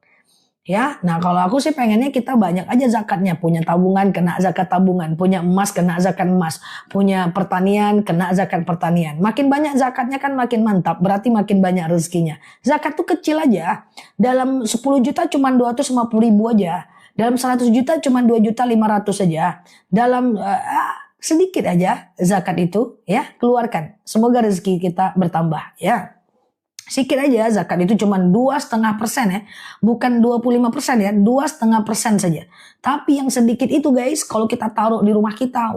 Ya, nah kalau aku sih pengennya kita banyak aja zakatnya. Punya tabungan kena zakat tabungan, punya emas kena zakat emas, punya pertanian kena zakat pertanian. Makin banyak zakatnya kan makin mantap, berarti makin banyak rezekinya. Zakat tuh kecil aja, dalam 10 juta cuma 250 ribu aja, dalam 100 juta cuma 2,5 juta aja, dalam sedikit aja zakat itu ya keluarkan. Semoga rezeki kita bertambah ya. Sikit aja zakat itu cuma 2,5% ya, bukan 25% ya, 2,5% saja. Tapi yang sedikit itu guys, kalau kita taruh di rumah kita,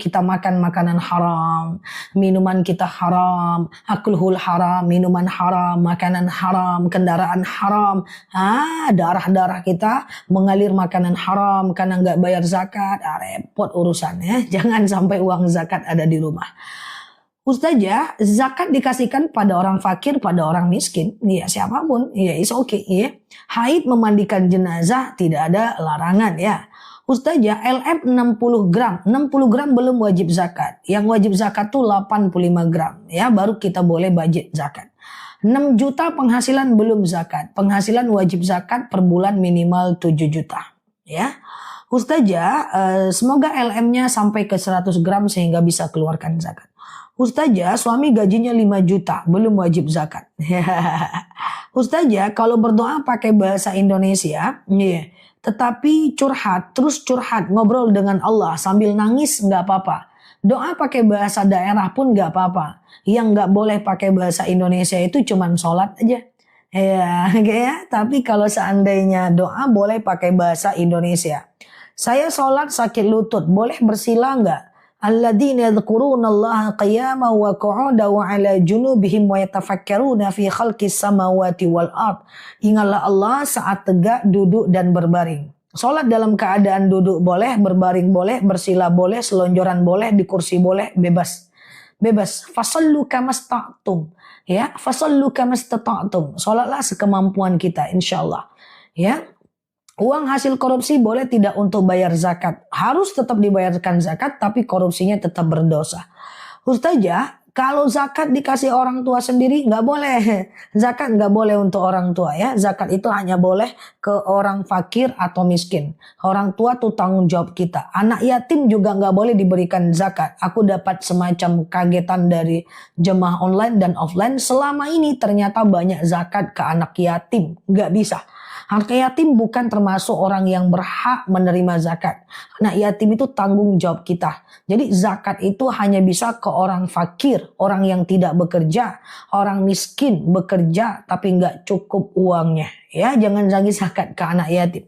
kita makan makanan haram, minuman kita haram, akulhul haram, minuman haram, makanan haram, kendaraan haram, darah kita mengalir makanan haram karena nggak bayar zakat, repot urusannya. Jangan sampai uang zakat ada di rumah. Ustazah, zakat dikasihkan pada orang fakir, pada orang miskin. Ya siapapun, ya is okay. Ya. Haid memandikan jenazah tidak ada larangan ya. Ustazah, LM 60 gram. 60 gram belum wajib zakat. Yang wajib zakat tuh 85 gram. Ya, baru kita boleh budget zakat. 6 juta penghasilan belum zakat. Penghasilan wajib zakat per bulan minimal 7 juta. Ya. Ustazah, semoga LM-nya sampai ke 100 gram sehingga bisa keluarkan zakat. Ustazah, suami gajinya 5 juta, belum wajib zakat. Ustazah, kalau berdoa pakai bahasa Indonesia, tetapi terus curhat, ngobrol dengan Allah sambil nangis nggak apa-apa. Doa pakai bahasa daerah pun nggak apa-apa. Yang nggak boleh pakai bahasa Indonesia itu cuman sholat aja. Ya, tapi kalau seandainya doa boleh pakai bahasa Indonesia. Saya sholat sakit lutut, boleh bersila nggak? Alladzina yadhkurunallaha qiyaman wa qu'udan wa 'ala junubihim wa yatafakkaruna fi khalqis samawati wal ard. Ingatlah Allah saat tegak, duduk dan berbaring. Salat dalam keadaan duduk boleh, berbaring boleh, bersila boleh, selonjoran boleh, di kursi boleh, bebas. Bebas. Fasallu kamastata'tum. Ya, fasallu kamastata'tum. Salatlah sekemampuan kita insyaallah. Ya. Uang hasil korupsi boleh tidak untuk bayar zakat. Harus tetap dibayarkan zakat tapi korupsinya tetap berdosa. Ustazah, kalau zakat dikasih orang tua sendiri nggak boleh. Zakat nggak boleh untuk orang tua ya. Zakat itu hanya boleh ke orang fakir atau miskin. Orang tua tuh tanggung jawab kita. Anak yatim juga nggak boleh diberikan zakat. Aku dapat semacam kagetan dari jemaah online dan offline. Selama ini ternyata banyak zakat ke anak yatim. Nggak bisa. Anak yatim bukan termasuk orang yang berhak menerima zakat. Anak yatim itu tanggung jawab kita. Jadi zakat itu hanya bisa ke orang fakir, orang yang tidak bekerja, orang miskin bekerja tapi nggak cukup uangnya. Ya, jangan lagi zakat ke anak yatim.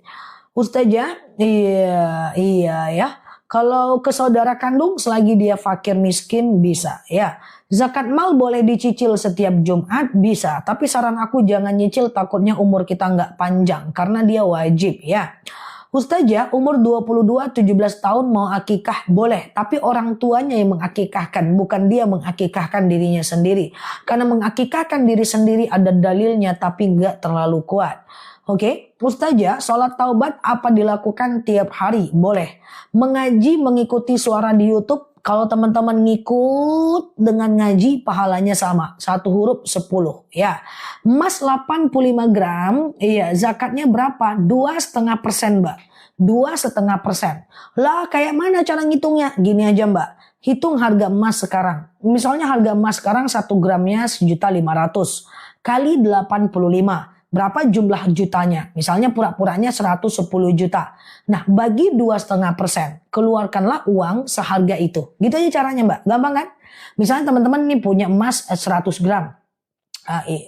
Ustazah, iya ya. Kalau ke saudara kandung selagi dia fakir miskin bisa ya. Zakat mal boleh dicicil setiap Jumat bisa. Tapi saran aku jangan nyicil takutnya umur kita nggak panjang. Karena dia wajib ya. Ustazah umur 22, 17 tahun mau akikah boleh. Tapi orang tuanya yang mengakikahkan. Bukan dia mengakikahkan dirinya sendiri. Karena mengakikahkan diri sendiri ada dalilnya tapi nggak terlalu kuat. Oke, Ustazah, sholat taubat apa dilakukan tiap hari? Boleh. Mengaji, mengikuti suara di YouTube. Kalau teman-teman ngikut dengan ngaji, pahalanya sama. 1 huruf 10. Ya. Emas 85 gram, iya, zakatnya berapa? 2,5%, Mbak. 2,5%. Lah kayak mana cara ngitungnya? Gini aja Mbak, hitung harga emas sekarang. Misalnya harga emas sekarang 1 gramnya 1.500.000 kali 85. Berapa jumlah jutanya? Misalnya pura-puranya 110 juta. Nah, bagi 2,5%, keluarkanlah uang seharga itu. Gitu aja caranya Mbak, gampang kan? Misalnya teman-teman nih punya emas 100 gram.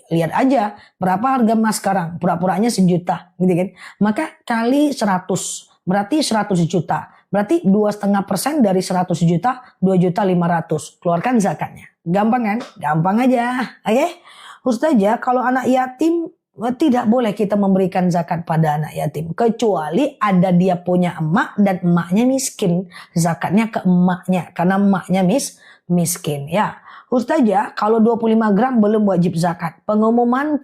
Lihat aja berapa harga emas sekarang, pura-puranya 1 juta, gitu kan? Maka kali 100, berarti 100 juta. Berarti 2,5% dari 100 juta, 2.500.000. Keluarkan zakatnya. Gampang kan? Gampang aja. Oke? Ustazah, kalau anak yatim tidak boleh kita memberikan zakat pada anak yatim. Kecuali ada dia punya emak dan emaknya miskin. Zakatnya ke emaknya. Karena emaknya miskin. Ya. Ustazah, kalau 25 gram belum wajib zakat. Pengumuman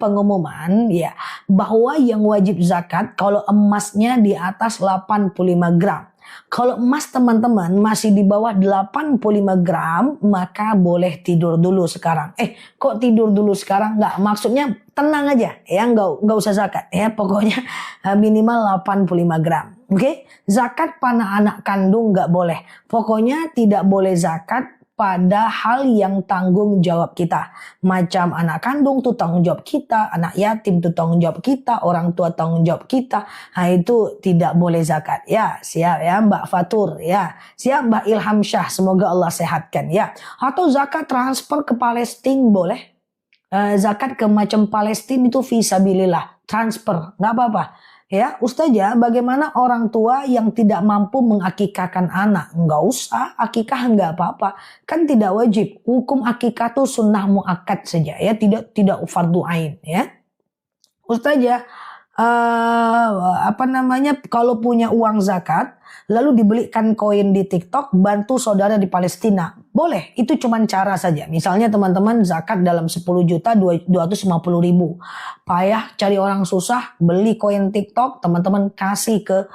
ya, bahwa yang wajib zakat kalau emasnya di atas 85 gram. Kalau emas teman-teman masih di bawah 85 gram, maka boleh tidur dulu sekarang. Kok tidur dulu sekarang? Nggak, maksudnya tenang aja ya, nggak usah zakat ya, pokoknya minimal 85 gram. Oke? Zakat pada anak kandung nggak boleh. Pokoknya tidak boleh zakat pada hal yang tanggung jawab kita. Macam anak kandung tuh tanggung jawab kita, anak yatim tuh tanggung jawab kita, orang tua tanggung jawab kita. Nah itu tidak boleh zakat. Ya, siap ya Mbak Fatur ya. Siap Mbak Ilham Syah, semoga Allah sehatkan ya. Atau zakat transfer ke Palestina boleh. Zakat ke macam Palestina itu fisabilillah, transfer, nggak apa-apa. Ya, Ustazah, bagaimana orang tua yang tidak mampu mengakikahkan anak? Nggak usah, akikah nggak apa-apa. Kan tidak wajib. Hukum akikah itu sunnah muakkad saja ya, tidak fardu ain ya. Ustazah, kalau punya uang zakat lalu dibelikan koin di TikTok, bantu saudara di Palestina, boleh. Itu cuma cara saja. Misalnya teman-teman zakat dalam 10 juta 250.000, payah cari orang susah, beli koin TikTok, teman-teman kasih ke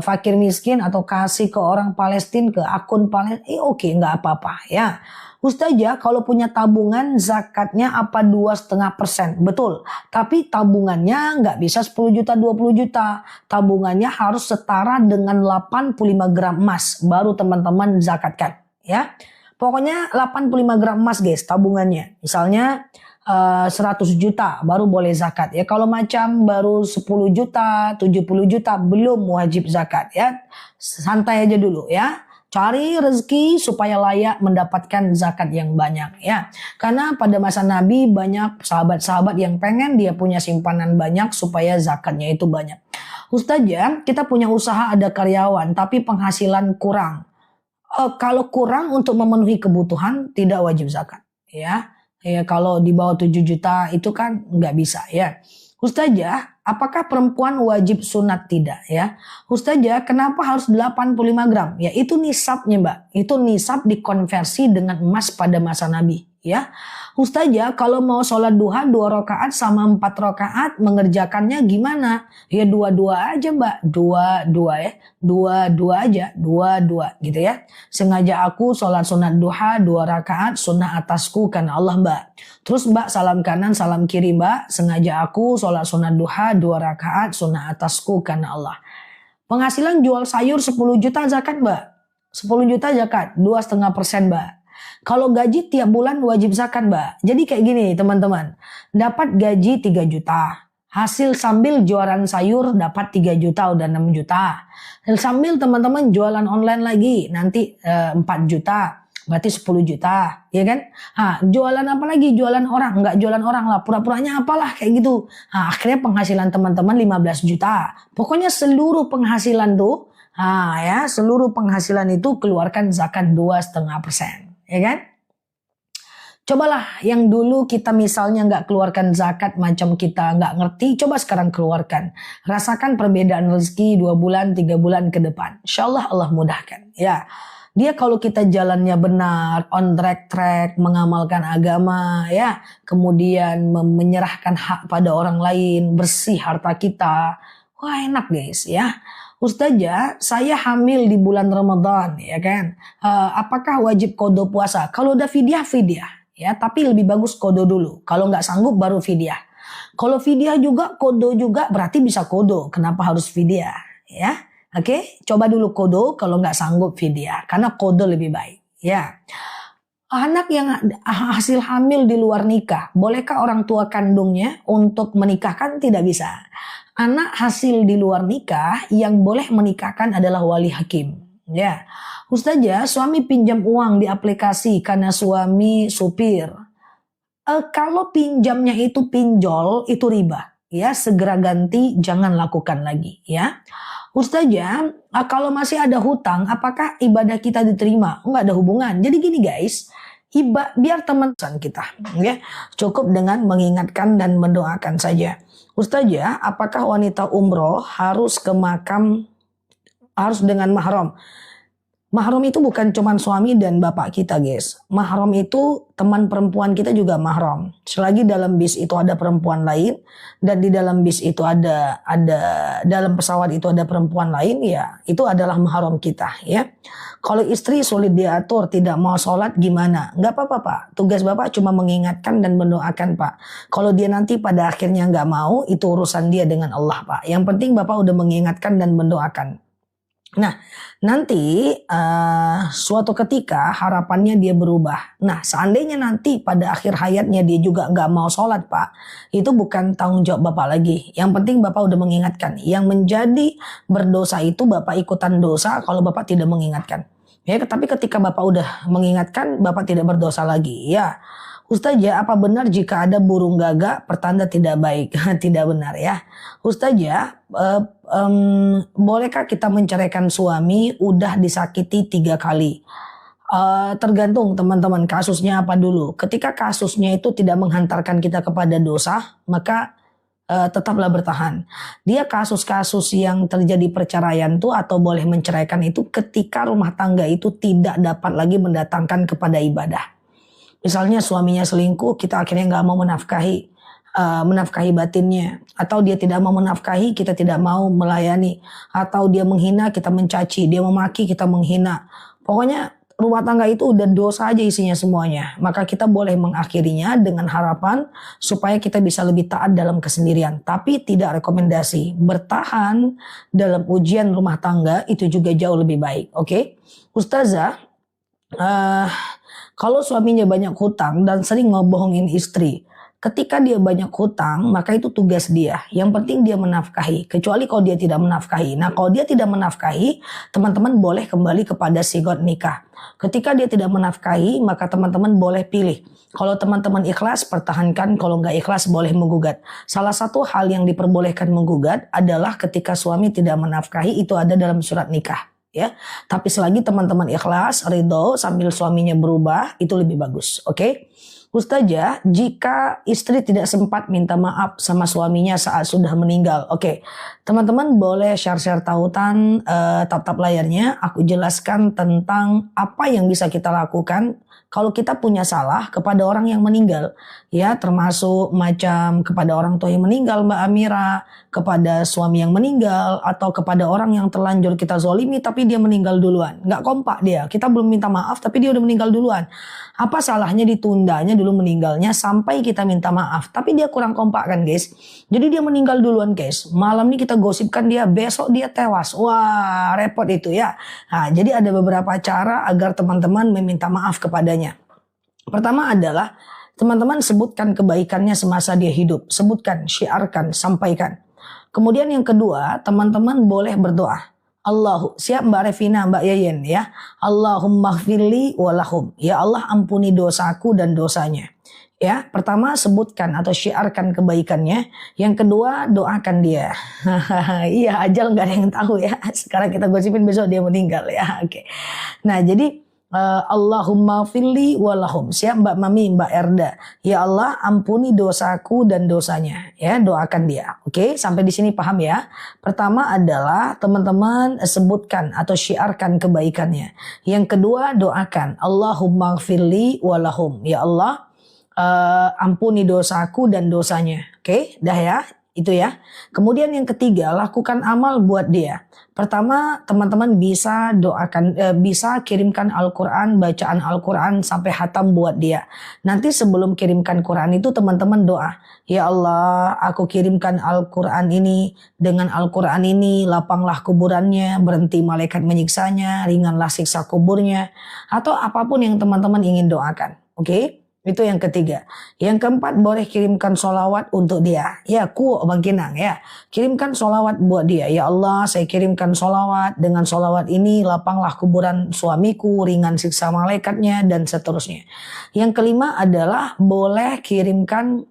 fakir miskin atau kasih ke orang Palestina, ke akun Palestina, oke, nggak apa-apa ya. Ustazah, kalau punya tabungan zakatnya apa 2,5%? Betul. Tapi tabungannya nggak bisa 10 juta, 20 juta. Tabungannya harus setara dengan 85 gram emas. Baru teman-teman zakatkan. Ya. Pokoknya 85 gram emas guys tabungannya. Misalnya 100 juta baru boleh zakat. Ya, kalau macam baru 10 juta, 70 juta belum wajib zakat. Ya. Santai aja dulu ya. Cari rezeki supaya layak mendapatkan zakat yang banyak ya. Karena pada masa Nabi banyak sahabat-sahabat yang pengen dia punya simpanan banyak supaya zakatnya itu banyak. Ustazah, kita punya usaha ada karyawan tapi penghasilan kurang. Kalau kurang untuk memenuhi kebutuhan tidak wajib zakat ya. Ya kalau di bawah 7 juta itu kan nggak bisa ya. Ustazah, apakah perempuan wajib sunat? Tidak ya. Ustazah, kenapa harus 85 gram? Ya itu nisabnya Mbak. Itu nisab dikonversi dengan emas pada masa Nabi ya. Ustazah, kalau mau sholat duha 2 rakaat sama 4 rakaat mengerjakannya gimana? Ya dua-dua aja Mbak. Dua ya. Dua aja. Dua gitu ya. Sengaja aku sholat sunat duha 2 rakaat sunnah atasku karena Allah Mbak. Terus Mbak salam kanan salam kiri Mbak. Sengaja aku sholat sunat duha 2 rakaat sunnah atasku karena Allah. Penghasilan jual sayur 10 juta zakat Mbak. 10 juta zakat 2,5% Mbak. Kalau gaji tiap bulan wajib zakat Mbak. Jadi kayak gini teman-teman. Dapat gaji 3 juta. Hasil sambil jualan sayur dapat 3 juta udah 6 juta. Sambil teman-teman jualan online lagi nanti 4 juta. Berarti 10 juta. Ya kan? Jualan apa lagi? Jualan orang. Enggak jualan orang lah. Pura-puranya apalah kayak gitu. Akhirnya penghasilan teman-teman 15 juta. Pokoknya seluruh penghasilan tuh. Seluruh penghasilan itu keluarkan zakat 2,5%. Ya kan? Cobalah yang dulu kita misalnya nggak keluarkan zakat macam kita nggak ngerti, coba sekarang keluarkan. Rasakan perbedaan rezeki 2 bulan, 3 bulan ke depan. Insyaallah Allah mudahkan. Ya, dia kalau kita jalannya benar, on track, mengamalkan agama, ya, kemudian menyerahkan hak pada orang lain, bersih harta kita, wah enak guys ya. Ustazah, saya hamil di bulan Ramadan, ya kan? Apakah wajib qada puasa? Kalau udah fidyah, ya. Tapi lebih bagus qada dulu. Kalau nggak sanggup baru fidyah. Kalau fidyah juga, qada juga, berarti bisa qada. Kenapa harus fidyah? Ya. Oke, coba dulu kodo, kalau nggak sanggup vidya, karena kodo lebih baik. Ya, anak yang hasil hamil di luar nikah, bolehkah orang tua kandungnya untuk menikahkan? Tidak bisa. Anak hasil di luar nikah yang boleh menikahkan adalah wali hakim. Ya, Ustazah, suami pinjam uang di aplikasi karena suami supir. Kalau pinjamnya itu pinjol, itu riba. Ya, segera ganti, jangan lakukan lagi. Ya, Ustazah, kalau masih ada hutang, apakah ibadah kita diterima? Enggak ada hubungan. Jadi gini guys, biar teman kita, ya, cukup dengan mengingatkan dan mendoakan saja. Ustazah, apakah wanita umroh harus ke makam, harus dengan mahram? Mahram itu bukan cuma suami dan bapak kita guys. Mahram itu teman perempuan kita juga mahram. Selagi dalam bis itu ada perempuan lain dan di dalam bis itu ada dalam pesawat itu ada perempuan lain, ya itu adalah mahram kita ya. Kalau istri sulit diatur, tidak mau sholat gimana? Nggak apa-apa Pak. Tugas Bapak cuma mengingatkan dan mendoakan Pak. Kalau dia nanti pada akhirnya nggak mau, itu urusan dia dengan Allah Pak. Yang penting Bapak udah mengingatkan dan mendoakan. Nah, nanti suatu ketika harapannya dia berubah. Nah, seandainya nanti pada akhir hayatnya dia juga nggak mau sholat Pak, itu bukan tanggung jawab Bapak lagi. Yang penting Bapak udah mengingatkan. Yang menjadi berdosa itu Bapak ikutan dosa kalau Bapak tidak mengingatkan. Ya, tapi ketika Bapak udah mengingatkan, Bapak tidak berdosa lagi. Ya, Ustazah, apa benar jika ada burung gagak pertanda tidak baik? Tidak benar ya. Ustazah, bolehkah kita menceraikan suami udah disakiti 3 kali? Tergantung teman-teman kasusnya apa dulu. Ketika kasusnya itu tidak menghantarkan kita kepada dosa, maka tetaplah bertahan. Dia kasus-kasus yang terjadi perceraian tuh atau boleh menceraikan itu ketika rumah tangga itu tidak dapat lagi mendatangkan kepada ibadah. Misalnya suaminya selingkuh, kita akhirnya nggak mau menafkahi batinnya, atau dia tidak mau menafkahi, kita tidak mau melayani, atau dia menghina, kita mencaci, dia memaki, kita menghina. Pokoknya rumah tangga itu udah dosa aja isinya semuanya. Maka kita boleh mengakhirinya dengan harapan supaya kita bisa lebih taat dalam kesendirian. Tapi tidak rekomendasi. Bertahan dalam ujian rumah tangga itu juga jauh lebih baik. Oke? Ustazah, kalau suaminya banyak hutang dan sering ngebohongin istri, ketika dia banyak hutang, maka itu tugas dia. Yang penting dia menafkahi. Kecuali kalau dia tidak menafkahi. Nah, kalau dia tidak menafkahi, teman-teman boleh kembali kepada sigot nikah. Ketika dia tidak menafkahi, maka teman-teman boleh pilih. Kalau teman-teman ikhlas, pertahankan. Kalau nggak ikhlas, boleh menggugat. Salah satu hal yang diperbolehkan menggugat adalah ketika suami tidak menafkahi, itu ada dalam surat nikah. Ya, tapi selagi teman-teman ikhlas, ridho sambil suaminya berubah, itu lebih bagus. Oke? Ustazah, jika istri tidak sempat minta maaf sama suaminya saat sudah meninggal. Oke, teman-teman boleh share-share tautan, tap-tap layarnya. Aku jelaskan tentang apa yang bisa kita lakukan kalau kita punya salah kepada orang yang meninggal. Ya, termasuk macam kepada orang tua yang meninggal, Mbak Amira, kepada suami yang meninggal, atau kepada orang yang terlanjur kita zolimi tapi dia meninggal duluan. Nggak kompak dia, kita belum minta maaf tapi dia udah meninggal duluan. Apa salahnya ditundanya dulu meninggalnya sampai kita minta maaf? Tapi dia kurang kompak kan guys. Jadi dia meninggal duluan guys. Malam ini kita gosipkan dia, besok dia tewas. Wah, repot itu ya. Nah, jadi ada beberapa cara agar teman-teman meminta maaf kepadanya. Pertama adalah teman-teman sebutkan kebaikannya semasa dia hidup. Sebutkan, syiarkan, sampaikan. Kemudian yang kedua, teman-teman boleh berdoa. Siap Mbak Revina, Mbak Yayen ya. Allahumma gfirli walahum. Ya Allah, ampuni dosaku dan dosanya. Ya, pertama sebutkan atau syiarkan kebaikannya. Yang kedua, doakan dia. Iya, ajal nggak ada yang tahu ya. Sekarang kita gosipin besok dia meninggal ya. Oke. Nah, jadi Allahumma gfirli walahum. Siap Mbak Mami, Mbak Erda. Ya Allah, ampuni dosaku dan dosanya. Ya, doakan dia. Oke, sampai di sini paham ya. Pertama adalah teman-teman sebutkan atau syiarkan kebaikannya. Yang kedua, doakan. Allahumma gfirli walahum. Ya Allah, ampuni dosaku dan dosanya. Oke, dah ya. Itu ya. Kemudian yang ketiga, lakukan amal buat dia. Pertama, teman-teman bisa doakan, bisa kirimkan Al-Quran, bacaan Al-Quran sampai hatam buat dia. Nanti sebelum kirimkan Quran itu teman-teman doa. Ya Allah, aku kirimkan Al-Quran ini, dengan Al-Quran ini lapanglah kuburannya, berhenti malaikat menyiksanya, ringanlah siksa kuburnya, atau apapun yang teman-teman ingin doakan. Oke? Itu yang ketiga. Yang keempat, boleh kirimkan sholawat untuk dia. Ya, Bang Kinang ya. Kirimkan sholawat buat dia. Ya Allah, saya kirimkan sholawat. Dengan sholawat ini lapanglah kuburan suamiku, ringan siksa malaikatnya, dan seterusnya. Yang kelima adalah boleh kirimkan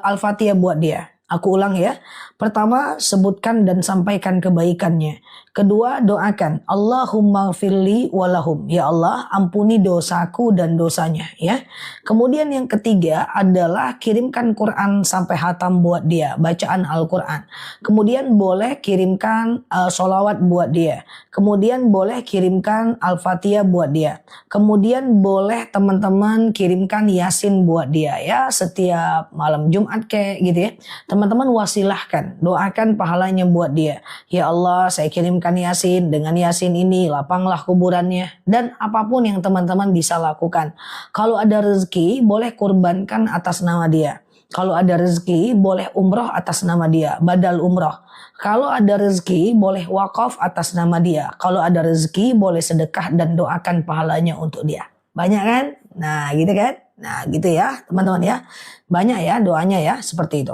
Al-Fatihah buat dia. Aku ulang ya. Pertama, sebutkan dan sampaikan kebaikannya. Kedua, doakan. Allahumma firli walahum. Ya Allah, ampuni dosaku dan dosanya. Ya. Kemudian yang ketiga adalah kirimkan Quran sampai hatam buat dia. Bacaan Al-Quran. Kemudian boleh kirimkan sholawat buat dia. Kemudian boleh kirimkan Al-Fatihah buat dia. Kemudian boleh teman-teman kirimkan Yasin buat dia. Ya, setiap malam Jumat kayak gitu ya. Teman-teman wasilahkan, doakan pahalanya buat dia. Ya Allah, saya kirimkan Yasin, dengan Yasin ini lapanglah kuburannya, dan apapun yang teman-teman bisa lakukan. Kalau ada rezeki, boleh kurbankan atas nama dia. Kalau ada rezeki, boleh umroh atas nama dia, badal umroh. Kalau ada rezeki, boleh wakaf atas nama dia. Kalau ada rezeki, boleh sedekah dan doakan pahalanya untuk dia. Banyak kan? Nah, gitu kan? Nah, gitu ya, teman-teman ya. Banyak ya doanya ya, seperti itu.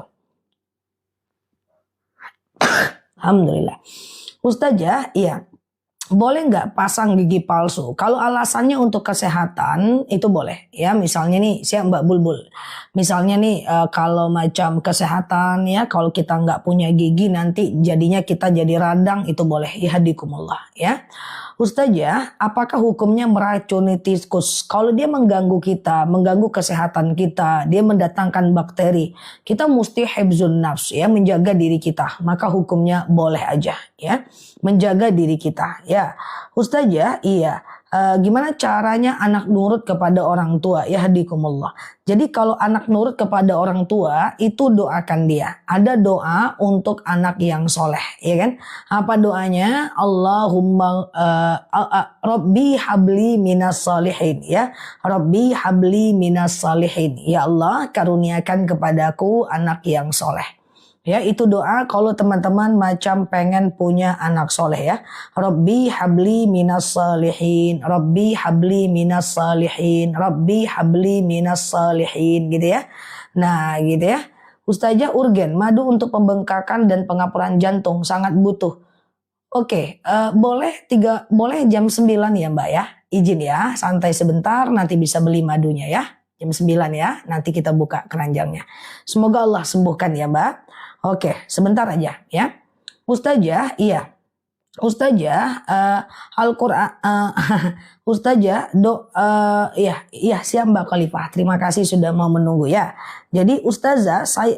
Alhamdulillah. Ustazah, iya. Boleh nggak pasang gigi palsu? Kalau alasannya untuk kesehatan itu boleh. Ya, misalnya nih, siap Mbak Bulbul. Misalnya nih, kalau macam kesehatan ya, kalau kita nggak punya gigi nanti jadinya kita jadi radang, itu boleh. Ihadikumullah ya. Ustazah, apakah hukumnya meracuni tikus? Kalau dia mengganggu kita, mengganggu kesehatan kita, dia mendatangkan bakteri, kita mesti hifzun nafs ya, menjaga diri kita. Maka hukumnya boleh aja ya, menjaga diri kita ya. Ustazah, iya. Gimana caranya anak nurut kepada orang tua? Ya hadikumullah. Jadi kalau anak nurut kepada orang tua, itu doakan dia. Ada doa untuk anak yang soleh, ya kan? Apa doanya? Allahumma Rabbi habli minas salihin, ya. Rabbi habli minas salihin. Ya Allah, karuniakan kepadaku anak yang soleh. Ya, itu doa kalau teman-teman macam pengen punya anak soleh ya. Rabbi habli minas salihin, Rabbi habli minas salihin, Rabbi habli minas salihin, gitu ya. Nah, gitu ya. Ustazah, urgen, madu untuk pembengkakan dan pengapuran jantung sangat butuh. Oke, boleh jam 9 ya Mbak ya. Izin ya, santai sebentar, nanti bisa beli madunya ya. Jam 9 ya, nanti kita buka keranjangnya. Semoga Allah sembuhkan ya Mbak. Oke, sebentar aja ya. Ustazah, iya. Ustazah, Al-Quran, Ustazah, iya siap Mbak Khalifah. Terima kasih sudah mau menunggu ya. Jadi Ustazah, saya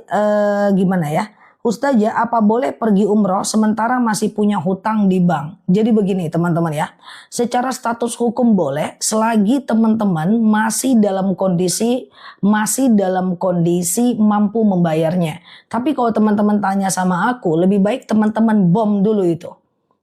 gimana ya? Ustazah, apa boleh pergi umroh sementara masih punya hutang di bank? Jadi begini teman-teman ya, secara status hukum boleh selagi teman-teman masih dalam kondisi mampu membayarnya. Tapi kalau teman-teman tanya sama aku, lebih baik teman-teman bom dulu itu.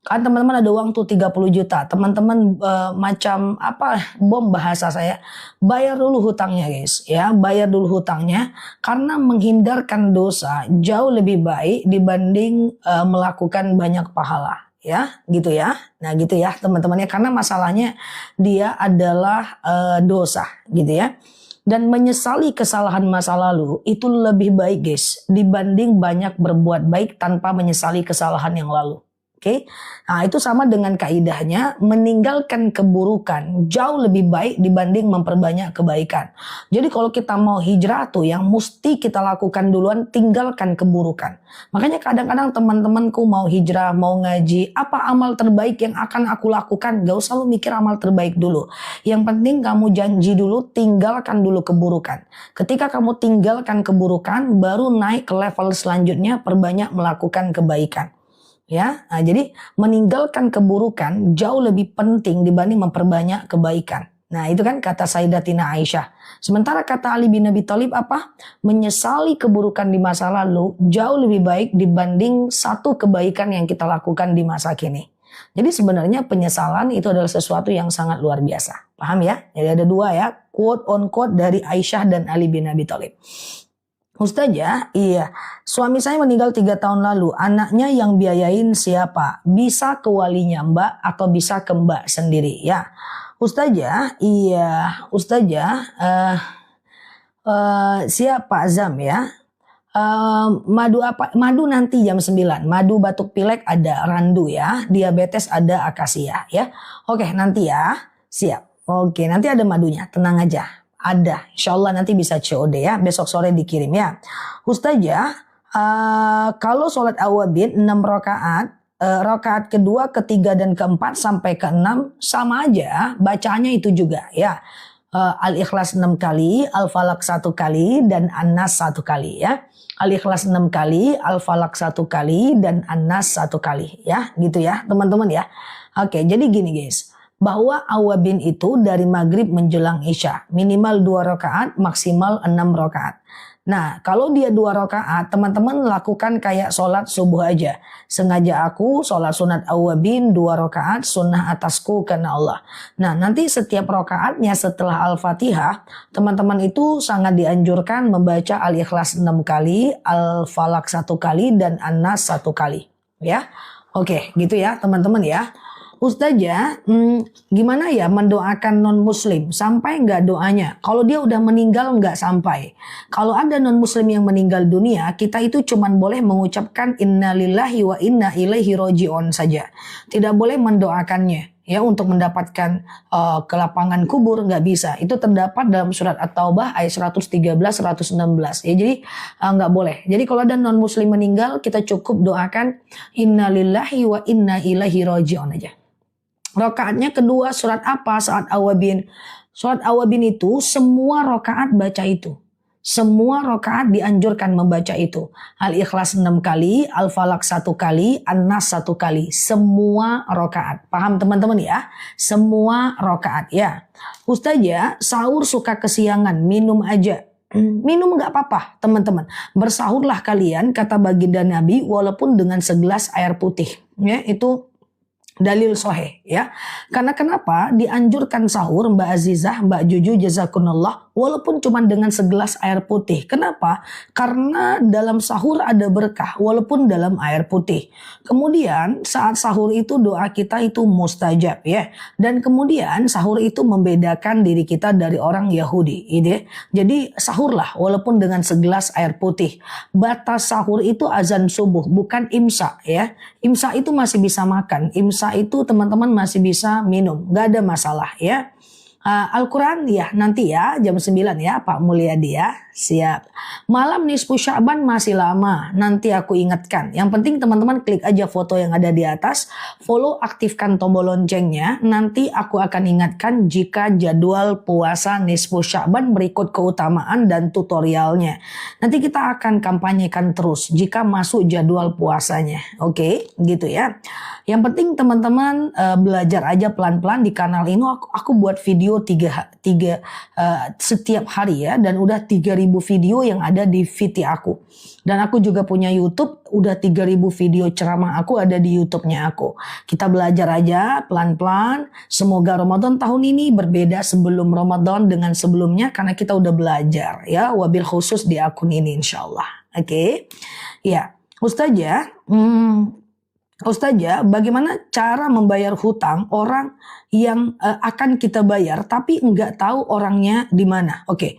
Kan teman-teman ada uang tuh 30 juta. Teman-teman macam apa, bom bahasa saya. Bayar dulu hutangnya guys. Ya, bayar dulu hutangnya. Karena menghindarkan dosa jauh lebih baik dibanding melakukan banyak pahala. Ya, gitu ya. Nah gitu ya teman-temannya. Karena masalahnya dia adalah dosa gitu ya. Dan menyesali kesalahan masa lalu itu lebih baik guys. Dibanding banyak berbuat baik tanpa menyesali kesalahan yang lalu. Oke, nah itu sama dengan kaidahnya meninggalkan keburukan jauh lebih baik dibanding memperbanyak kebaikan. Jadi kalau kita mau hijrah tuh yang mesti kita lakukan duluan tinggalkan keburukan. Makanya kadang-kadang teman-temanku mau hijrah, mau ngaji, apa amal terbaik yang akan aku lakukan? Gak usah lu mikir amal terbaik dulu. Yang penting kamu janji dulu, tinggalkan dulu keburukan. Ketika kamu tinggalkan keburukan, baru naik ke level selanjutnya, perbanyak melakukan kebaikan. Ya, nah, jadi meninggalkan keburukan jauh lebih penting dibanding memperbanyak kebaikan. Nah itu kan kata Sayyidatina Aisyah. Sementara kata Ali bin Abi Thalib apa? Menyesali keburukan di masa lalu jauh lebih baik dibanding satu kebaikan yang kita lakukan di masa kini. Jadi sebenarnya penyesalan itu adalah sesuatu yang sangat luar biasa. Paham ya? Jadi ada dua ya, quote on quote dari Aisyah dan Ali bin Abi Thalib. Ustazah, iya, suami saya meninggal 3 tahun lalu. Anaknya yang biayain siapa? Bisa ke walinya mbak atau bisa ke mbak sendiri ya. Ustazah, iya, Ustazah, siap Pak Zam ya. Madu apa? Madu nanti jam 9. Madu batuk pilek ada, randu ya. Diabetes ada, akasia ya. Oke, nanti ya. Siap. Oke, nanti ada madunya. Tenang aja. Ada. Insya Allah nanti bisa COD ya. Besok sore dikirim ya. Ustazah, kalau sholat awabin 6 rakaat, rakaat kedua, ketiga, dan keempat sampai ke-6 sama aja. Bacaannya itu juga ya. Al-Ikhlas 6 kali, Al-Falaq 1 kali, dan An-Nas 1 kali ya. Al-Ikhlas 6 kali, Al-Falaq 1 kali, dan An-Nas 1 kali ya. Gitu ya teman-teman ya. Oke, jadi gini guys. Bahwa awabin itu dari maghrib menjelang isya. Minimal 2 rakaat, maksimal 6 rakaat. Nah kalau dia 2 rakaat, teman-teman lakukan kayak sholat subuh aja. Sengaja aku sholat sunat awabin 2 rakaat, sunnah atasku karena Allah. Nah nanti setiap rakaatnya setelah Al-Fatihah, teman-teman itu sangat dianjurkan membaca Al-Ikhlas 6 kali, Al-Falaq 1 kali, dan An-Nas 1 kali. Ya, oke gitu ya teman-teman ya. Ustazah, gimana ya mendoakan non-muslim? Sampai nggak doanya? Kalau dia udah meninggal nggak sampai. Kalau ada non-muslim yang meninggal dunia, kita itu cuman boleh mengucapkan innalillahi wa inna ilaihi roji'un saja. Tidak boleh mendoakannya. Ya untuk mendapatkan kelapangan kubur nggak bisa. Itu terdapat dalam surat At-Taubah ayat 113-116. Ya jadi nggak boleh. Jadi kalau ada non-muslim meninggal, kita cukup doakan innalillahi wa inna ilaihi roji'un aja. Rakaatnya kedua surat apa saat awabin? Surat awabin itu semua rakaat baca itu. Semua rakaat dianjurkan membaca itu. Al-Ikhlas 6 kali, Al-Falaq 1 kali, An-Nas 1 kali. Semua rakaat. Paham teman-teman ya? Semua rakaat ya. Ustazah, sahur suka kesiangan, minum aja. Minum nggak apa-apa teman-teman. Bersahurlah kalian kata baginda Nabi walaupun dengan segelas air putih. Ya, itu dalil sahih ya. Karena kenapa dianjurkan sahur Mbak Azizah, Mbak Juju, jazakunallah, walaupun cuma dengan segelas air putih. Kenapa? Karena dalam sahur ada berkah walaupun dalam air putih. Kemudian saat sahur itu doa kita itu mustajab ya. Dan kemudian sahur itu membedakan diri kita dari orang Yahudi. Ide. Jadi sahurlah walaupun dengan segelas air putih. Batas sahur itu azan subuh bukan imsa ya. Imsa itu masih bisa makan. Imsa itu teman-teman masih bisa minum. Gak ada masalah ya. Al-Quran ya nanti ya jam 9 ya Pak Mulyadi ya. Siap. Malam nisfu Sya'ban masih lama. Nanti aku ingatkan. Yang penting teman-teman klik aja foto yang ada di atas. Follow, aktifkan tombol loncengnya. Nanti aku akan ingatkan jika jadwal puasa nisfu Sya'ban berikut keutamaan dan tutorialnya. Nanti kita akan kampanyekan terus jika masuk jadwal puasanya. Oke, gitu ya. Yang penting teman-teman belajar aja pelan-pelan di kanal ini. Aku buat video setiap hari ya. Dan udah 3.000 video yang ada di VT aku. Dan aku juga punya YouTube. Udah 3.000 video ceramah aku ada di YouTube-nya aku. Kita belajar aja pelan-pelan. Semoga Ramadan tahun ini berbeda sebelum Ramadan dengan sebelumnya. Karena kita udah belajar ya. Wabil khusus di akun ini insya Allah. Oke. Ya. Ustazah, bagaimana cara membayar hutang orang yang akan kita bayar tapi nggak tahu orangnya di mana? Oke,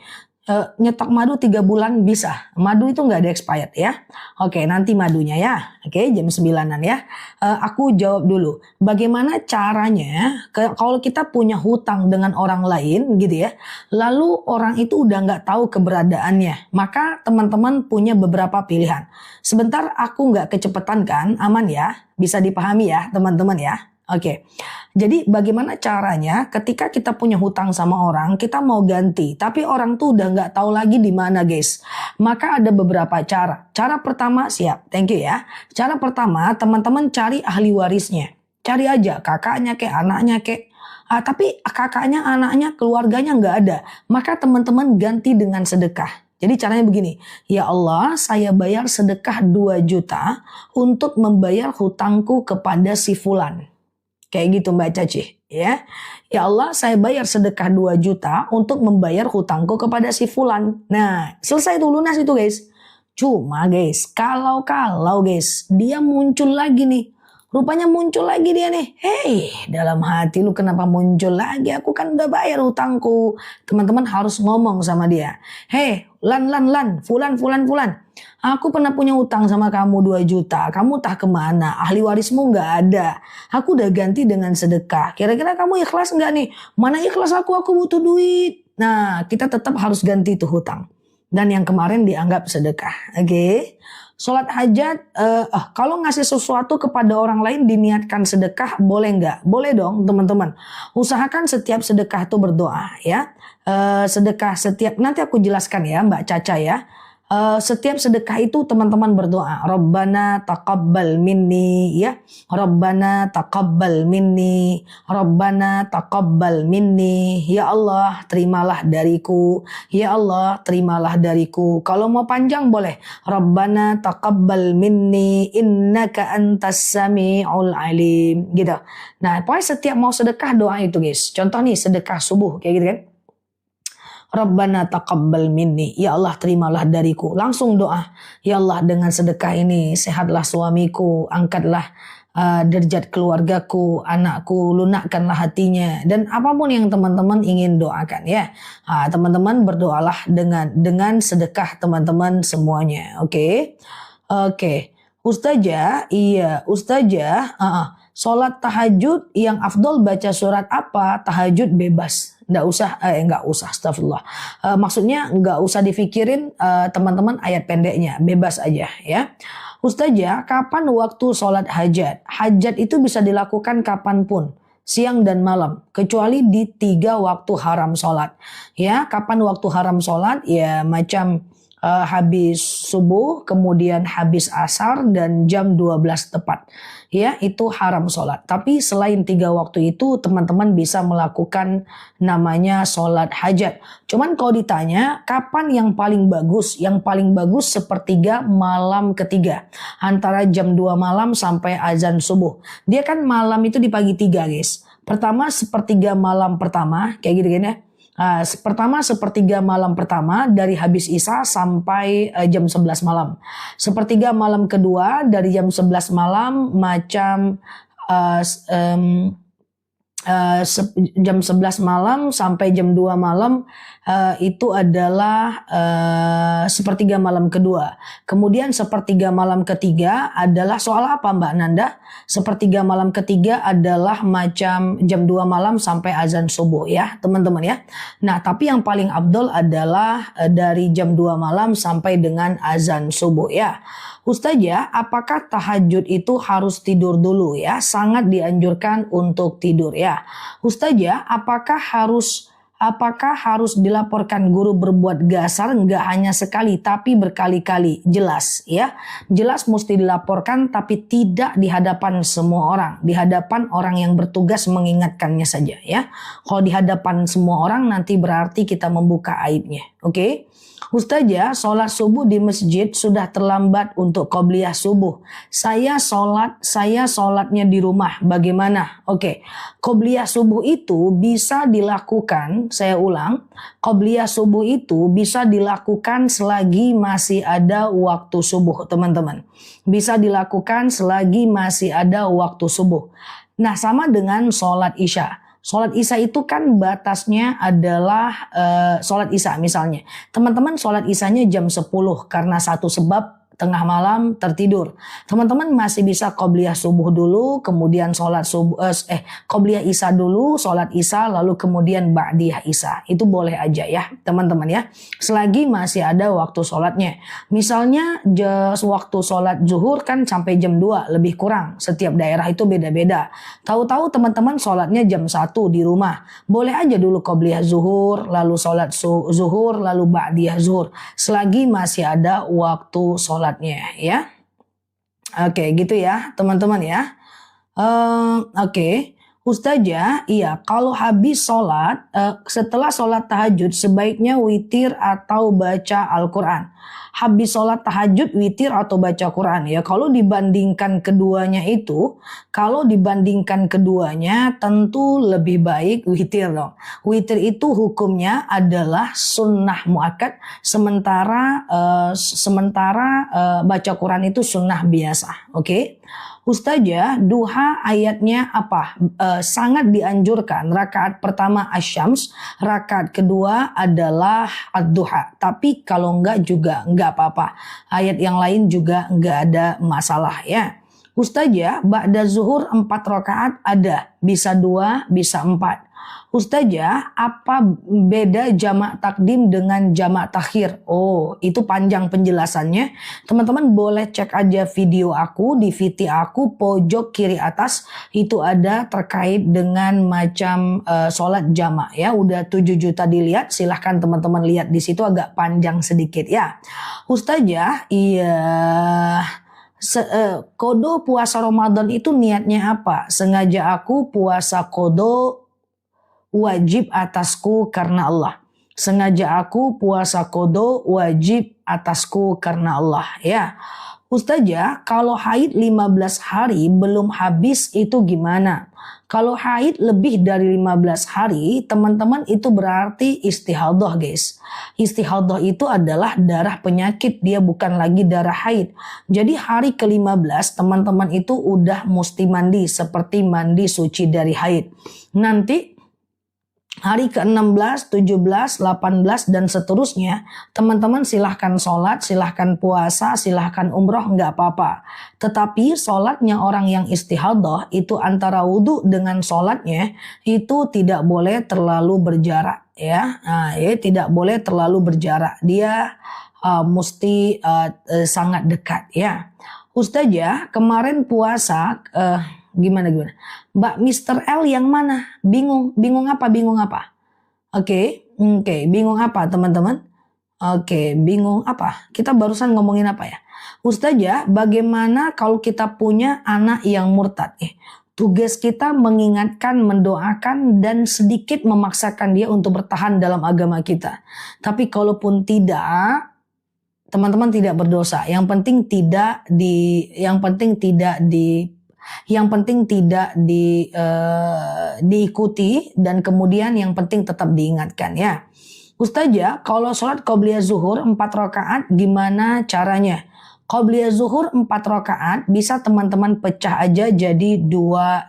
nyetok madu 3 bulan bisa. Madu itu nggak ada expired ya. Oke, nanti madunya ya. Oke, jam 9-an ya. Aku jawab dulu. Bagaimana caranya kalau kita punya hutang dengan orang lain gitu ya. Lalu orang itu udah nggak tahu keberadaannya. Maka teman-teman punya beberapa pilihan. Sebentar aku nggak kecepatan kan? Aman ya? Bisa dipahami ya teman-teman ya. Oke, jadi bagaimana caranya ketika kita punya hutang sama orang, kita mau ganti, tapi orang tuh udah nggak tahu lagi di mana guys. Maka ada beberapa cara. Cara pertama, siap, thank you ya. Cara pertama, teman-teman cari ahli warisnya. Cari aja kakaknya kek, anaknya kek, Tapi kakaknya, anaknya, keluarganya nggak ada. Maka teman-teman ganti dengan sedekah. Jadi caranya begini, ya Allah saya bayar sedekah 2 juta untuk membayar hutangku kepada si fulan. Kayak gitu Mbak Caci. Ya, ya Allah saya bayar sedekah 2 juta untuk membayar hutangku kepada si fulan. Nah selesai itu, lunas itu guys. Cuma guys, kalau guys, dia muncul lagi nih. Rupanya muncul lagi dia nih. Hei, dalam hati lu kenapa muncul lagi? Aku kan udah bayar hutangku. Teman-teman harus ngomong sama dia. Hei, Lan, Fulan. Aku pernah punya utang sama kamu 2 juta. Kamu entah kemana? Ahli warismu nggak ada. Aku udah ganti dengan sedekah. Kira-kira kamu ikhlas nggak nih? Mana ikhlas aku butuh duit. Nah, kita tetap harus ganti tuh hutang. Dan yang kemarin dianggap sedekah. Oke. Sholat hajat, kalau ngasih sesuatu kepada orang lain diniatkan sedekah, boleh nggak? Boleh dong teman-teman. Usahakan setiap sedekah itu berdoa ya. Sedekah setiap, nanti aku jelaskan ya Mbak Caca ya. Setiap sedekah itu teman-teman berdoa. Rabbana taqabbal minni ya. Rabbana taqabbal minni. Rabbana taqabbal minni. Ya Allah terimalah dariku. Ya Allah terimalah dariku. Kalau mau panjang boleh. Rabbana taqabbal minni innaka antas sami'ul alim. Gitu. Nah pokoknya setiap mau sedekah doa itu guys. Contoh nih sedekah subuh kayak gitu kan. Rabbana taqabbal minni. Ya Allah terimalah dariku. Langsung doa. Ya Allah dengan sedekah ini sehatlah suamiku. Angkatlah derajat keluargaku. Anakku. Lunakkanlah hatinya. Dan apapun yang teman-teman ingin doakan ya. Teman-teman berdoalah dengan sedekah teman-teman semuanya. Oke. Oke. Ustazah. Iya. Ustazah. Sholat tahajud yang afdol baca surat apa? Tahajud bebas. Nggak usah, astagfirullah. Maksudnya nggak usah difikirin teman-teman ayat pendeknya, bebas aja ya. Ustazah, kapan waktu sholat hajat? Hajat itu bisa dilakukan kapanpun, siang dan malam, kecuali di 3 waktu haram sholat. Ya, kapan waktu haram sholat? Ya macam habis subuh, kemudian habis asar dan jam 12 tepat. Ya, itu haram sholat. Tapi selain 3 waktu itu teman-teman bisa melakukan namanya sholat hajat. Cuman kalau ditanya kapan yang paling bagus? Yang paling bagus sepertiga malam ketiga. Antara jam 2 malam sampai azan subuh. Dia kan malam itu di pagi 3 guys. Pertama sepertiga malam pertama kayak gitu kan ya. Pertama sepertiga malam pertama dari habis Isya sampai jam 11 malam. Sepertiga malam kedua dari jam 11 malam macam jam 11 malam sampai jam 2 malam itu adalah sepertiga malam kedua. Kemudian sepertiga malam ketiga adalah soal apa Mbak Nanda? Sepertiga malam ketiga adalah macam jam 2 malam sampai azan subuh ya teman-teman ya. Nah tapi yang paling abdol adalah dari jam 2 malam sampai dengan azan subuh ya. Ustazah, apakah tahajud itu harus tidur dulu ya? Sangat dianjurkan untuk tidur ya. Ustazah, apakah harus dilaporkan guru berbuat kasar? Enggak hanya sekali tapi berkali-kali. Jelas ya. Jelas mesti dilaporkan tapi tidak di hadapan semua orang. Di hadapan orang yang bertugas mengingatkannya saja ya. Kalau di hadapan semua orang nanti berarti kita membuka aibnya. Oke? Ustazah, sholat subuh di masjid sudah terlambat untuk qobliyah subuh. Saya sholatnya di rumah. Bagaimana? Oke. Qobliyah subuh itu bisa dilakukan, saya ulang. Qobliyah subuh itu bisa dilakukan selagi masih ada waktu subuh, teman-teman. Bisa dilakukan selagi masih ada waktu subuh. Nah, sama dengan sholat isya. Sholat isya itu kan batasnya adalah sholat isya misalnya. Teman-teman sholat isyanya jam 10 karena satu sebab tengah malam tertidur. Teman-teman masih bisa qobliyah subuh dulu, kemudian sholat subuh, qobliyah isya dulu, sholat isya, lalu kemudian ba'diyah isya. Itu boleh aja ya teman-teman ya. Selagi masih ada waktu sholatnya. Misalnya waktu sholat zuhur kan sampai jam 2 lebih kurang. Setiap daerah itu beda-beda. Tahu-tahu teman-teman sholatnya jam 1 di rumah. Boleh aja dulu qobliyah zuhur, lalu sholat zuhur, lalu ba'diyah zuhur. Selagi masih ada waktu sholatnya ya. Oke gitu ya teman-teman ya. Oke. Ustazah, iya, kalau habis sholat, setelah sholat tahajud sebaiknya witir atau baca Al-Quran. Habis sholat tahajud, witir atau baca Quran ya. Kalau dibandingkan keduanya tentu lebih baik witir dong. Witir itu hukumnya adalah sunnah muakkad, sementara baca Quran itu sunnah biasa. Oke? Ustazah, duha ayatnya apa? Sangat dianjurkan. Rakaat pertama asyams, rakaat kedua adalah ad-duha. Tapi kalau enggak juga enggak apa-apa. Ayat yang lain juga enggak ada masalah ya. Ustazah, ba'da zuhur 4 rakaat ada. Bisa 2, bisa 4. Ustazah, apa beda jamak takdim dengan jamak takhir? Oh, itu panjang penjelasannya. Teman-teman boleh cek aja video aku di VT aku pojok kiri atas. Itu ada terkait dengan macam sholat jamak ya. Udah 7 juta dilihat. Silahkan teman-teman lihat di situ, agak panjang sedikit ya. Ustazah, iya. Kodo puasa Ramadan itu niatnya apa? Sengaja aku puasa kodo wajib atasku karena Allah. Sengaja aku puasa kodo wajib atasku karena Allah ya. Ustazah, kalau haid 15 hari belum habis itu gimana? Kalau haid lebih dari 15 hari, teman-teman itu berarti istihadah guys. Istihadah itu adalah darah penyakit, dia bukan lagi darah haid. Jadi hari ke-15 teman-teman itu udah mesti mandi seperti mandi suci dari haid. Nanti hari ke-16, 17, 18 dan seterusnya, teman-teman silahkan sholat, silahkan puasa, silahkan umroh, nggak apa-apa. Tetapi sholatnya orang yang istihadah itu antara wudhu dengan sholatnya itu tidak boleh terlalu berjarak ya. Nah, ya tidak boleh terlalu berjarak. Dia mesti sangat dekat ya. Ustazah, kemarin puasa gimana? Mbak Mr. L yang mana? Bingung apa? Oke, bingung apa teman-teman? Oke, bingung apa? Kita barusan ngomongin apa ya? Ustazah, bagaimana kalau kita punya anak yang murtad? Tugas kita mengingatkan, mendoakan, dan sedikit memaksakan dia untuk bertahan dalam agama kita. Tapi kalaupun tidak, teman-teman tidak berdosa. Yang penting tidak diikuti dan kemudian yang penting tetap diingatkan ya. Ustazah, kalau sholat qobliyah zuhur 4 rakaat gimana caranya? Qobliyah zuhur 4 rakaat bisa teman-teman pecah aja jadi 2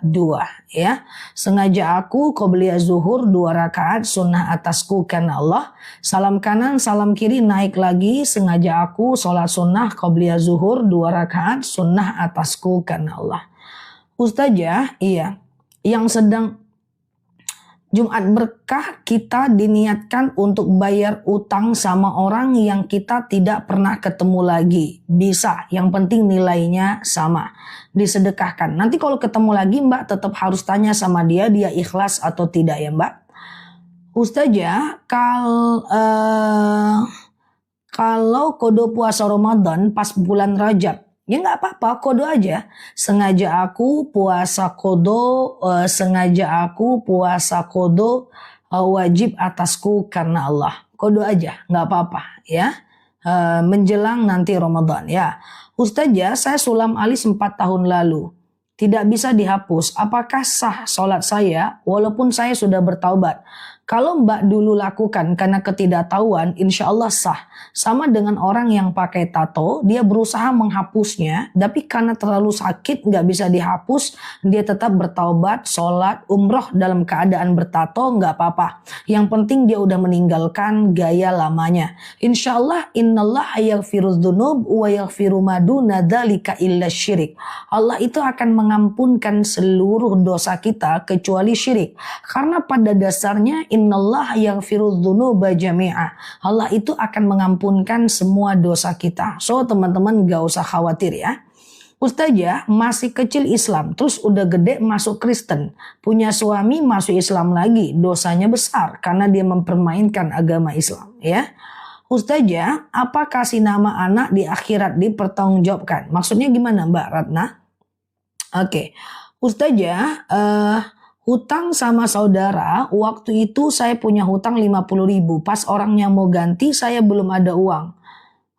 ya. Sengaja aku qobliyah zuhur 2 rakaat sunnah atasku karena Allah. Salam kanan, salam kiri naik lagi. Sengaja aku sholat sunnah qobliyah zuhur 2 rakaat sunnah atasku karena Allah. Ustazah, iya, yang sedang Jumat berkah kita diniatkan untuk bayar utang sama orang yang kita tidak pernah ketemu lagi. Bisa, yang penting nilainya sama. Disedekahkan. Nanti kalau ketemu lagi Mbak tetap harus tanya sama dia ikhlas atau tidak ya Mbak. Ustazah, kalau kodo puasa Ramadan pas bulan Rajab, ya nggak apa-apa, kodo aja. Sengaja aku puasa kodo wajib atasku karena Allah. Kodo aja, nggak apa-apa ya. Menjelang nanti Ramadan ya. Ustazah, saya sulam alis 4 tahun lalu. Tidak bisa dihapus. Apakah sah sholat saya walaupun saya sudah bertaubat? Kalau Mbak dulu lakukan karena ketidaktahuan, insya Allah sah. Sama dengan orang yang pakai tato, dia berusaha menghapusnya, tapi karena terlalu sakit nggak bisa dihapus, dia tetap bertaubat, sholat, umroh dalam keadaan bertato, nggak apa-apa. Yang penting dia udah meninggalkan gaya lamanya. Insya Allah, innallaha yaghfirudz dzunub wa yaghfiru ma duna dzalika illa syirik. Allah itu akan mengampunkan seluruh dosa kita kecuali syirik. Karena pada dasarnya innallaha yaghfirudz dzunuba jami'a. Allah itu akan mengampunkan semua dosa kita. So teman-teman gak usah khawatir ya. Ustazah, masih kecil Islam, terus udah gede masuk Kristen. Punya suami masuk Islam lagi, dosanya besar karena dia mempermainkan agama Islam ya. Ustazah, apa kasih nama anak di akhirat dipertanggungjawabkan? Maksudnya gimana Mbak Ratna? Oke. Ustazah, Hutang sama saudara, waktu itu saya punya hutang 50.000. Pas orangnya mau ganti, saya belum ada uang.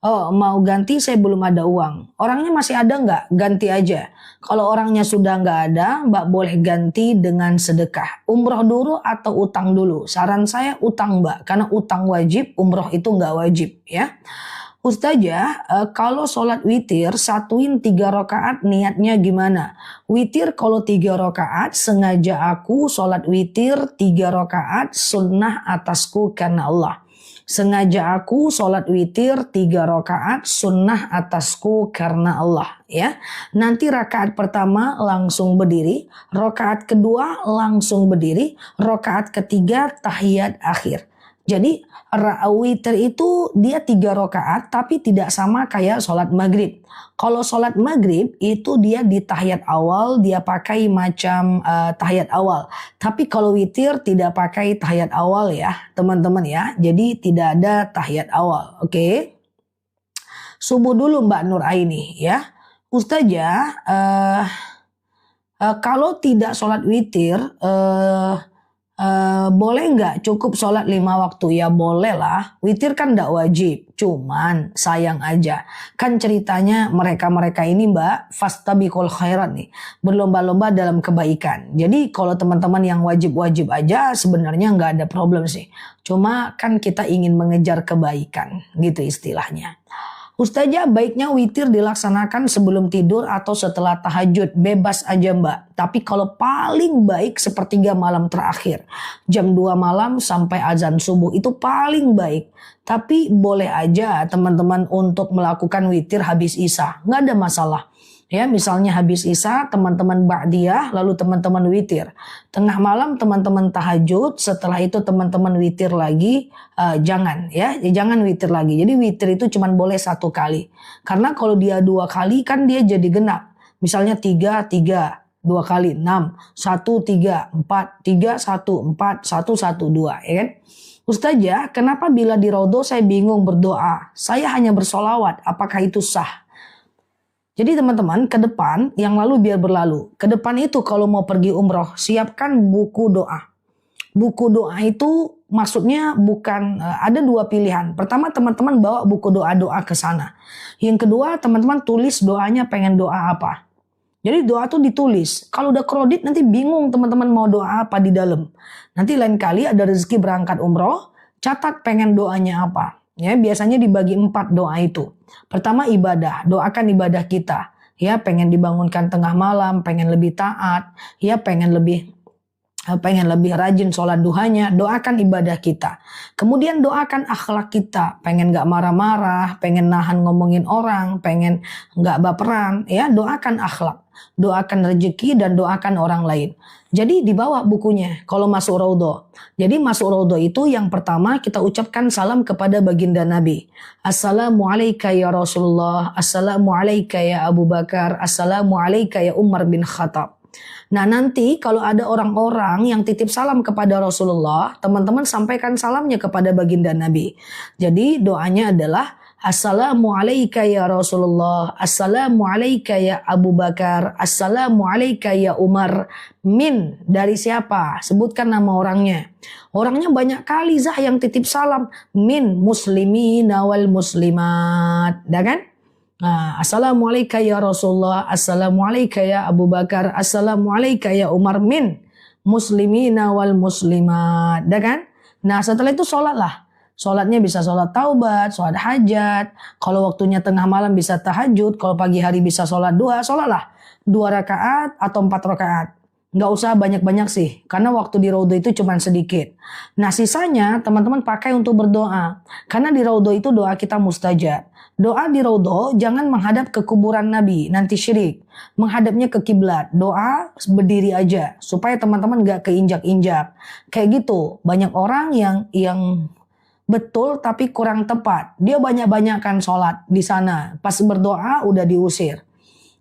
Oh, mau ganti saya belum ada uang. Orangnya masih ada nggak? Ganti aja. Kalau orangnya sudah nggak ada, Mbak boleh ganti dengan sedekah. Umroh dulu atau utang dulu? Saran saya utang Mbak, karena utang wajib, umroh itu nggak wajib ya. Ustazah, kalau sholat witir satuin 3 rakaat niatnya gimana? Witir kalau 3 rakaat sengaja aku sholat witir 3 rakaat sunnah atasku karena Allah. Sengaja aku sholat witir 3 rakaat sunnah atasku karena Allah ya. Nanti rakaat pertama langsung berdiri, rakaat kedua langsung berdiri, rakaat ketiga tahiyat akhir. Jadi witir itu dia 3 rakaat tapi tidak sama kayak sholat maghrib. Kalau sholat maghrib itu dia di tahiyat awal dia pakai macam tahiyat awal. Tapi kalau witir tidak pakai tahiyat awal ya teman-teman ya. Jadi tidak ada tahiyat awal. Oke. Subuh dulu Mbak Nur Aini ya. Ustazah kalau tidak sholat witir boleh nggak cukup sholat 5 waktu? Ya boleh lah. Witir kan nggak wajib. Cuman sayang aja. Kan ceritanya mereka-mereka ini Mbak, fastabiqul khairat nih. Berlomba-lomba dalam kebaikan. Jadi kalau teman-teman yang wajib-wajib aja sebenarnya nggak ada problem sih. Cuma kan kita ingin mengejar kebaikan gitu istilahnya. Ustazah baiknya witir dilaksanakan sebelum tidur atau setelah tahajud. Bebas aja Mbak. Tapi kalau paling baik sepertiga malam terakhir. Jam 2 malam sampai azan subuh itu paling baik. Tapi boleh aja teman-teman untuk melakukan witir habis isya. Nggak ada masalah. Ya, misalnya habis isya teman-teman ba'diyah lalu teman-teman witir. Tengah malam teman-teman tahajud, setelah itu teman-teman witir lagi, jangan ya, jangan witir lagi. Jadi witir itu cuma boleh 1 kali. Karena kalau dia 2 kali kan dia jadi genap. Misalnya 3, 3, 2 kali 6, 1, 3, 4, 3, 1, 4, 1, 1, 2 ya kan. Ustazah, kenapa bila di raudhah saya bingung berdoa? Saya hanya bersolawat, apakah itu sah? Jadi teman-teman ke depan yang lalu biar berlalu. Ke depan itu kalau mau pergi umroh siapkan buku doa. Buku doa itu maksudnya bukan ada 2 pilihan. Pertama teman-teman bawa buku doa-doa ke sana. Yang kedua teman-teman tulis doanya pengen doa apa. Jadi doa tuh ditulis. Kalau udah kredit nanti bingung teman-teman mau doa apa di dalam. Nanti lain kali ada rezeki berangkat umroh, catat pengen doanya apa. Ya, biasanya dibagi 4 doa itu. Pertama ibadah, doakan ibadah kita. Ya, pengen dibangunkan tengah malam, pengen lebih taat, ya pengen lebih rajin sholat duhanya, doakan ibadah kita. Kemudian doakan akhlak kita, pengen gak marah-marah, pengen nahan ngomongin orang, pengen gak baperan, ya doakan akhlak. Doakan rezeki dan doakan orang lain. Jadi dibawa bukunya kalau masuk raudhah. Jadi masuk raudhah itu yang pertama kita ucapkan salam kepada baginda Nabi. Assalamualaikum ya Rasulullah, Assalamualaikum ya Abu Bakar, Assalamualaikum ya Umar bin Khattab. Nah nanti kalau ada orang-orang yang titip salam kepada Rasulullah, teman-teman sampaikan salamnya kepada baginda Nabi. Jadi doanya adalah Assalamualaikum ya Rasulullah, Assalamualaikum ya Abu Bakar, Assalamualaikum ya Umar. Min dari siapa? Sebutkan nama orangnya. Orangnya banyak kali Zah yang titip salam. Min muslimin wal muslimat. Dah kan? Nah, Assalamualaikum ya Rasulullah, Assalamualaikum ya Abu Bakar, Assalamualaikum ya Umar min muslimina wal muslimat. Dah kan? Nah setelah itu sholatlah. Sholatnya bisa sholat taubat, sholat hajat. Kalau waktunya tengah malam bisa tahajud. Kalau pagi hari bisa sholat duha, sholatlah 2 rakaat atau 4 rakaat. Nggak usah banyak-banyak sih. Karena waktu di raudhah itu cuma sedikit. Nah sisanya teman-teman pakai untuk berdoa. Karena di raudhah itu doa kita mustajab. Doa di raudhah jangan menghadap ke kuburan Nabi. Nanti syirik. Menghadapnya ke kiblat. Doa berdiri aja. Supaya teman-teman nggak keinjak-injak. Kayak gitu. Banyak orang yang betul tapi kurang tepat. Dia banyak-banyakkan sholat di sana. Pas berdoa udah diusir.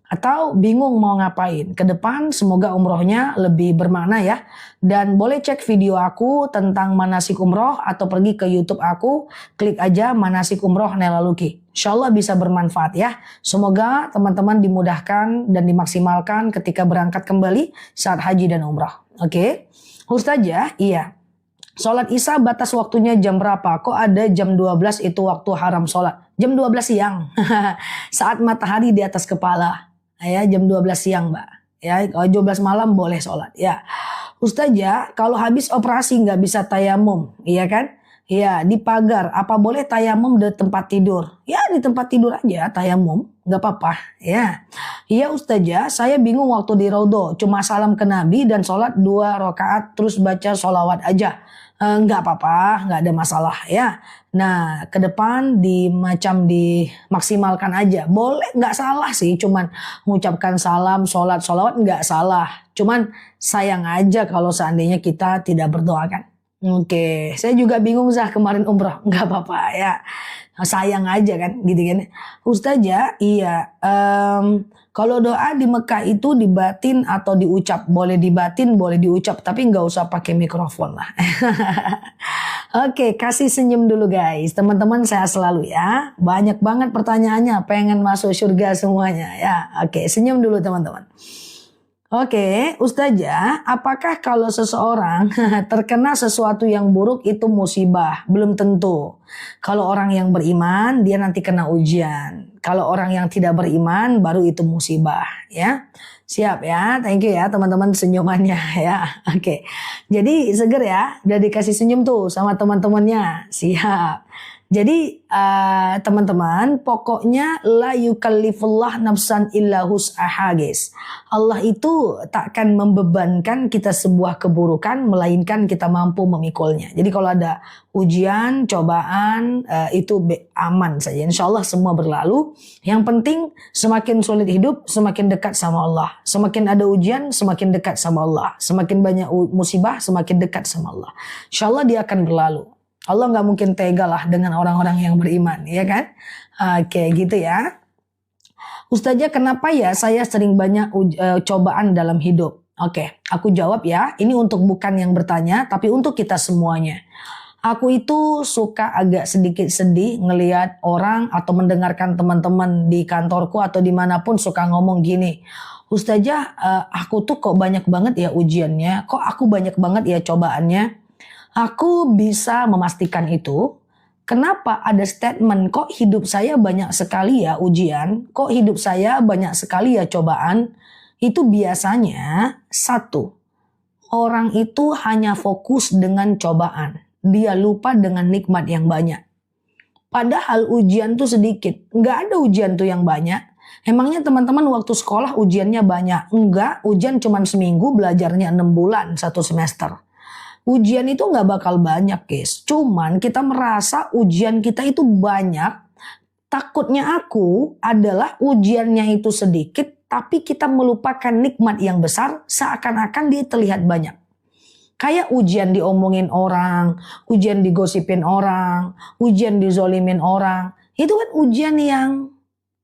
Atau bingung mau ngapain. Ke depan semoga umrohnya lebih bermakna ya. Dan boleh cek video aku tentang manasik umroh atau pergi ke YouTube aku. Klik aja manasik umroh Nela Luki. Insya Allah bisa bermanfaat ya. Semoga teman-teman dimudahkan dan dimaksimalkan ketika berangkat kembali saat haji dan umroh. Oke. Ustazah, iya. Sholat Isya batas waktunya jam berapa? Kok ada jam 12 itu waktu haram sholat? Jam 12 siang. Saat matahari di atas kepala. Ya, jam 12 siang, Mbak. Ya, kalau 12 malam boleh sholat. Ya. Ustazah, kalau habis operasi nggak bisa tayamum, iya kan? Ya, di pagar. Apa boleh tayamum di tempat tidur? Ya, di tempat tidur aja tayamum. Nggak apa-apa. Ya. Iya Ustazah, saya bingung waktu di Raudhah. Cuma salam ke Nabi dan sholat 2 rakaat terus baca sholawat aja. Nggak apa-apa, nggak ada masalah ya. Nah, ke depan dimaksimalkan aja. Boleh, nggak salah sih. Cuman mengucapkan salam, sholat, sholawat nggak salah. Cuman sayang aja kalau seandainya kita tidak berdoa kan. Oke, saya juga bingung kemarin umroh. Nggak apa-apa ya. Sayang aja kan, gitu kan. Ustazah, iya. Kalau doa di Mekah itu dibatin atau diucap? Boleh dibatin, boleh diucap. Tapi nggak usah pakai mikrofon lah. Oke, kasih senyum dulu guys. Teman-teman sehat selalu ya. Banyak banget pertanyaannya. Pengen masuk surga semuanya ya. Oke, senyum dulu teman-teman. Oke, Ustazah, apakah kalau seseorang terkena sesuatu yang buruk itu musibah? Belum tentu. Kalau orang yang beriman, dia nanti kena ujian. Kalau orang yang tidak beriman, baru itu musibah. Ya, siap ya. Thank you ya teman-teman senyumannya ya. Oke, jadi seger ya. Udah dikasih senyum tuh sama teman-temannya. Siap. Jadi teman-teman, pokoknya la yukallifullah nafsan illa hus'aha guys. Allah itu takkan membebankan kita sebuah keburukan melainkan kita mampu memikulnya. Jadi kalau ada ujian, cobaan itu aman saja. Insya Allah semua berlalu. Yang penting semakin sulit hidup, semakin dekat sama Allah. Semakin ada ujian, semakin dekat sama Allah. Semakin banyak musibah, semakin dekat sama Allah. Insya Allah dia akan berlalu. Allah nggak mungkin tega lah dengan orang-orang yang beriman, ya kan? Oke, gitu ya. Ustazah, kenapa ya saya sering banyak cobaan dalam hidup? Oke, aku jawab ya. Ini bukan yang bertanya, tapi untuk kita semuanya. Aku itu suka agak sedikit sedih ngelihat orang atau mendengarkan teman-teman di kantorku atau dimanapun suka ngomong gini. Ustazah, aku tuh kok banyak banget ya ujiannya, kok aku banyak banget ya cobaannya. Aku bisa memastikan itu. Kenapa ada statement kok hidup saya banyak sekali ya ujian, kok hidup saya banyak sekali ya cobaan. Itu biasanya satu, orang itu hanya fokus dengan cobaan. Dia lupa dengan nikmat yang banyak. Padahal ujian tuh sedikit. Nggak ada ujian tuh yang banyak. Emangnya teman-teman waktu sekolah ujiannya banyak? Enggak, ujian cuma seminggu, belajarnya 6 bulan satu semester. Ujian itu nggak bakal banyak guys. Cuman kita merasa ujian kita itu banyak. Takutnya aku adalah ujiannya itu sedikit. Tapi kita melupakan nikmat yang besar seakan-akan dia terlihat banyak. Kayak ujian diomongin orang. Ujian digosipin orang. Ujian dizolimin orang. Itu kan ujian yang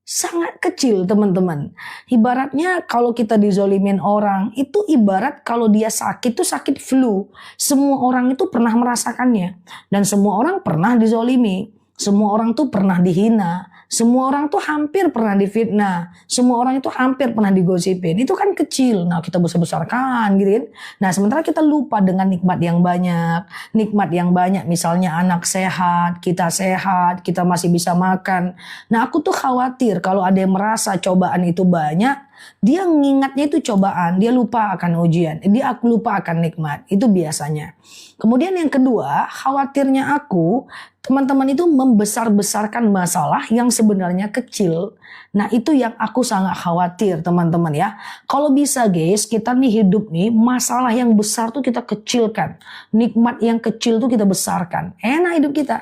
sangat kecil teman-teman. Ibaratnya kalau kita dizolimin orang, itu ibarat kalau dia sakit itu sakit flu. Semua orang itu pernah merasakannya. Dan semua orang pernah dizolimi. Semua orang tuh pernah dihina. Semua orang tuh hampir pernah difitnah. Semua orang itu hampir pernah digosipin. Itu kan kecil. Nah kita besar-besarkan gitu kan. Nah sementara kita lupa dengan nikmat yang banyak. Nikmat yang banyak misalnya anak sehat, kita masih bisa makan. Nah aku tuh khawatir kalau ada yang merasa cobaan itu banyak. Dia ngingatnya itu cobaan, dia lupa akan ujian, dia lupa akan nikmat, itu biasanya. Kemudian yang kedua, khawatirnya aku, teman-teman itu membesar-besarkan masalah yang sebenarnya kecil. Nah itu yang aku sangat khawatir teman-teman ya. Kalau bisa guys, kita nih hidup nih, masalah yang besar tuh kita kecilkan. Nikmat yang kecil tuh kita besarkan. Enak hidup kita.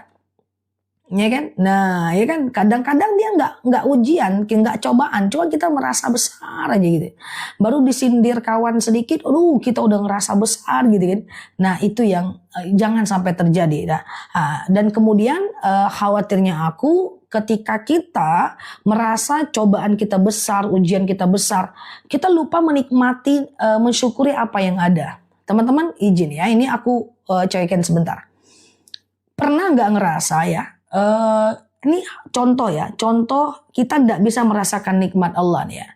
Ya kan? Nah, ya kan kadang-kadang dia nggak ujian, nggak cobaan, cuma kita merasa besar aja gitu. Baru disindir kawan sedikit, kita udah ngerasa besar gitu kan. Nah, itu yang jangan sampai terjadi. Nah, dan kemudian khawatirnya aku ketika kita merasa cobaan kita besar, ujian kita besar, kita lupa menikmati, mensyukuri apa yang ada. Teman-teman izin ya, ini aku cuekin sebentar. Pernah nggak ngerasa ya? Ini contoh ya, contoh kita tidak bisa merasakan nikmat Allah nih ya.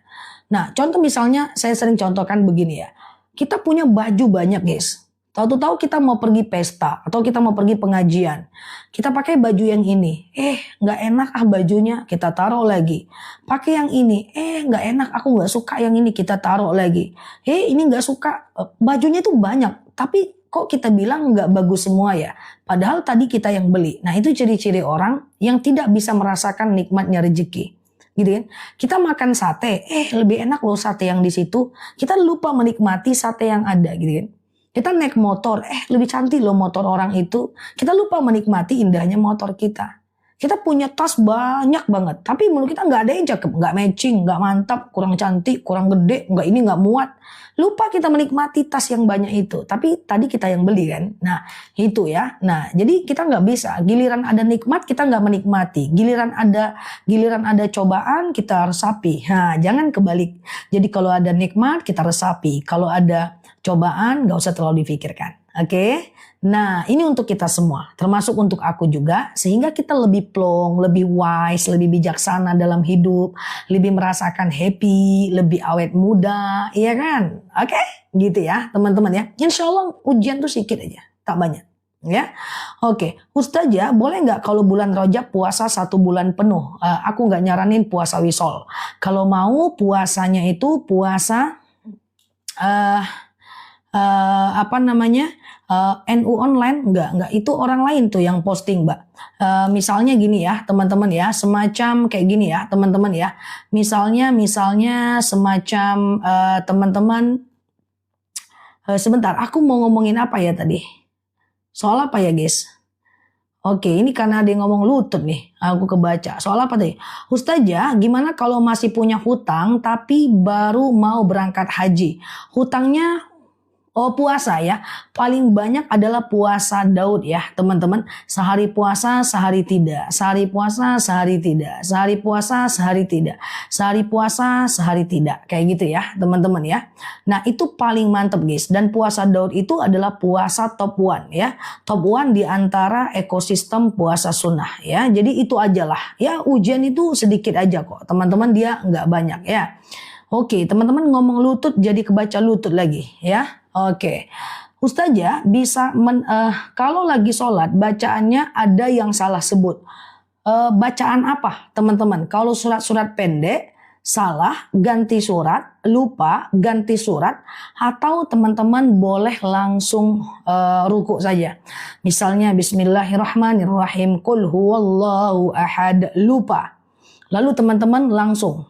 Nah contoh misalnya saya sering contohkan begini ya, Kita punya baju banyak guys. Tahu-tahu kita mau pergi pesta atau kita mau pergi pengajian. Kita pakai baju yang ini. Nggak enak bajunya, kita taruh lagi. Pakai yang ini. Nggak enak, aku nggak suka yang ini, kita taruh lagi. Ini nggak suka. Bajunya itu banyak. Tapi kok kita bilang nggak bagus semua ya? Padahal tadi kita yang beli. Nah itu ciri-ciri orang yang tidak bisa merasakan nikmatnya rezeki. Gitu kan? Kita makan sate, lebih enak loh sate yang di situ. Kita lupa menikmati sate yang ada gitu kan. Kita naik motor, lebih cantik loh motor orang itu. Kita lupa menikmati indahnya motor kita. Kita punya tas banyak banget, tapi menurut kita nggak ada yang cakep, nggak matching, nggak mantap, kurang cantik, kurang gede, nggak ini nggak muat. Lupa kita menikmati tas yang banyak itu, tapi tadi kita yang beli kan. Nah itu ya. Nah jadi kita nggak bisa. Giliran ada nikmat kita nggak menikmati. Giliran ada cobaan kita resapi. Nah jangan kebalik. Jadi kalau ada nikmat kita resapi. Kalau ada cobaan nggak usah terlalu dipikirkan. Oke? Nah ini untuk kita semua, termasuk untuk aku juga, sehingga kita lebih plong, lebih wise, lebih bijaksana dalam hidup, lebih merasakan happy, lebih awet muda, iya kan? Oke? Gitu ya teman-teman ya. Insya Allah ujian tuh sedikit aja, tak banyak. Ya, oke. Ustazah, boleh nggak kalau bulan Rajab puasa 1 bulan penuh? Aku nggak nyaranin puasa wisol. Kalau mau puasanya itu puasa NU online enggak itu orang lain tuh yang posting Mbak. Misalnya gini ya teman-teman ya, semacam kayak gini ya teman-teman ya. Misalnya semacam teman-teman sebentar, aku mau ngomongin apa ya tadi? Soal apa ya guys? Oke, ini karena ada yang ngomong lutut nih, aku kebaca. Soal apa tadi? Ustazah, gimana kalau masih punya hutang tapi baru mau berangkat haji? Hutangnya puasa ya. Paling banyak adalah puasa Daud ya teman-teman. Sehari puasa, sehari tidak. Sehari puasa, sehari tidak. Sehari puasa, sehari tidak. Sehari puasa, sehari tidak. Kayak gitu ya teman-teman ya. Nah itu paling mantep guys. Dan puasa Daud itu adalah puasa top 1 ya. Top 1 di antara ekosistem puasa sunnah ya. Jadi itu aja lah. Ya ujian itu sedikit aja kok. Teman-teman dia nggak banyak ya. Oke teman-teman ngomong lutut jadi kebaca lutut lagi ya. Oke, Ustazah bisa kalau lagi sholat bacaannya ada yang salah sebut. Bacaan apa teman-teman? Kalau surat-surat pendek salah ganti surat, lupa ganti surat, atau teman-teman boleh langsung ruku saja. Misalnya Bismillahirrahmanirrahim, Qul huwallahu ahad, lupa. Lalu teman-teman langsung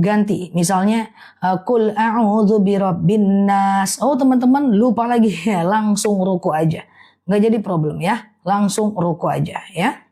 ganti. Misalnya Qul a'udzu birabbin nas. Teman-teman lupa lagi ya, langsung ruku aja. Nggak jadi problem ya. Langsung ruku aja ya.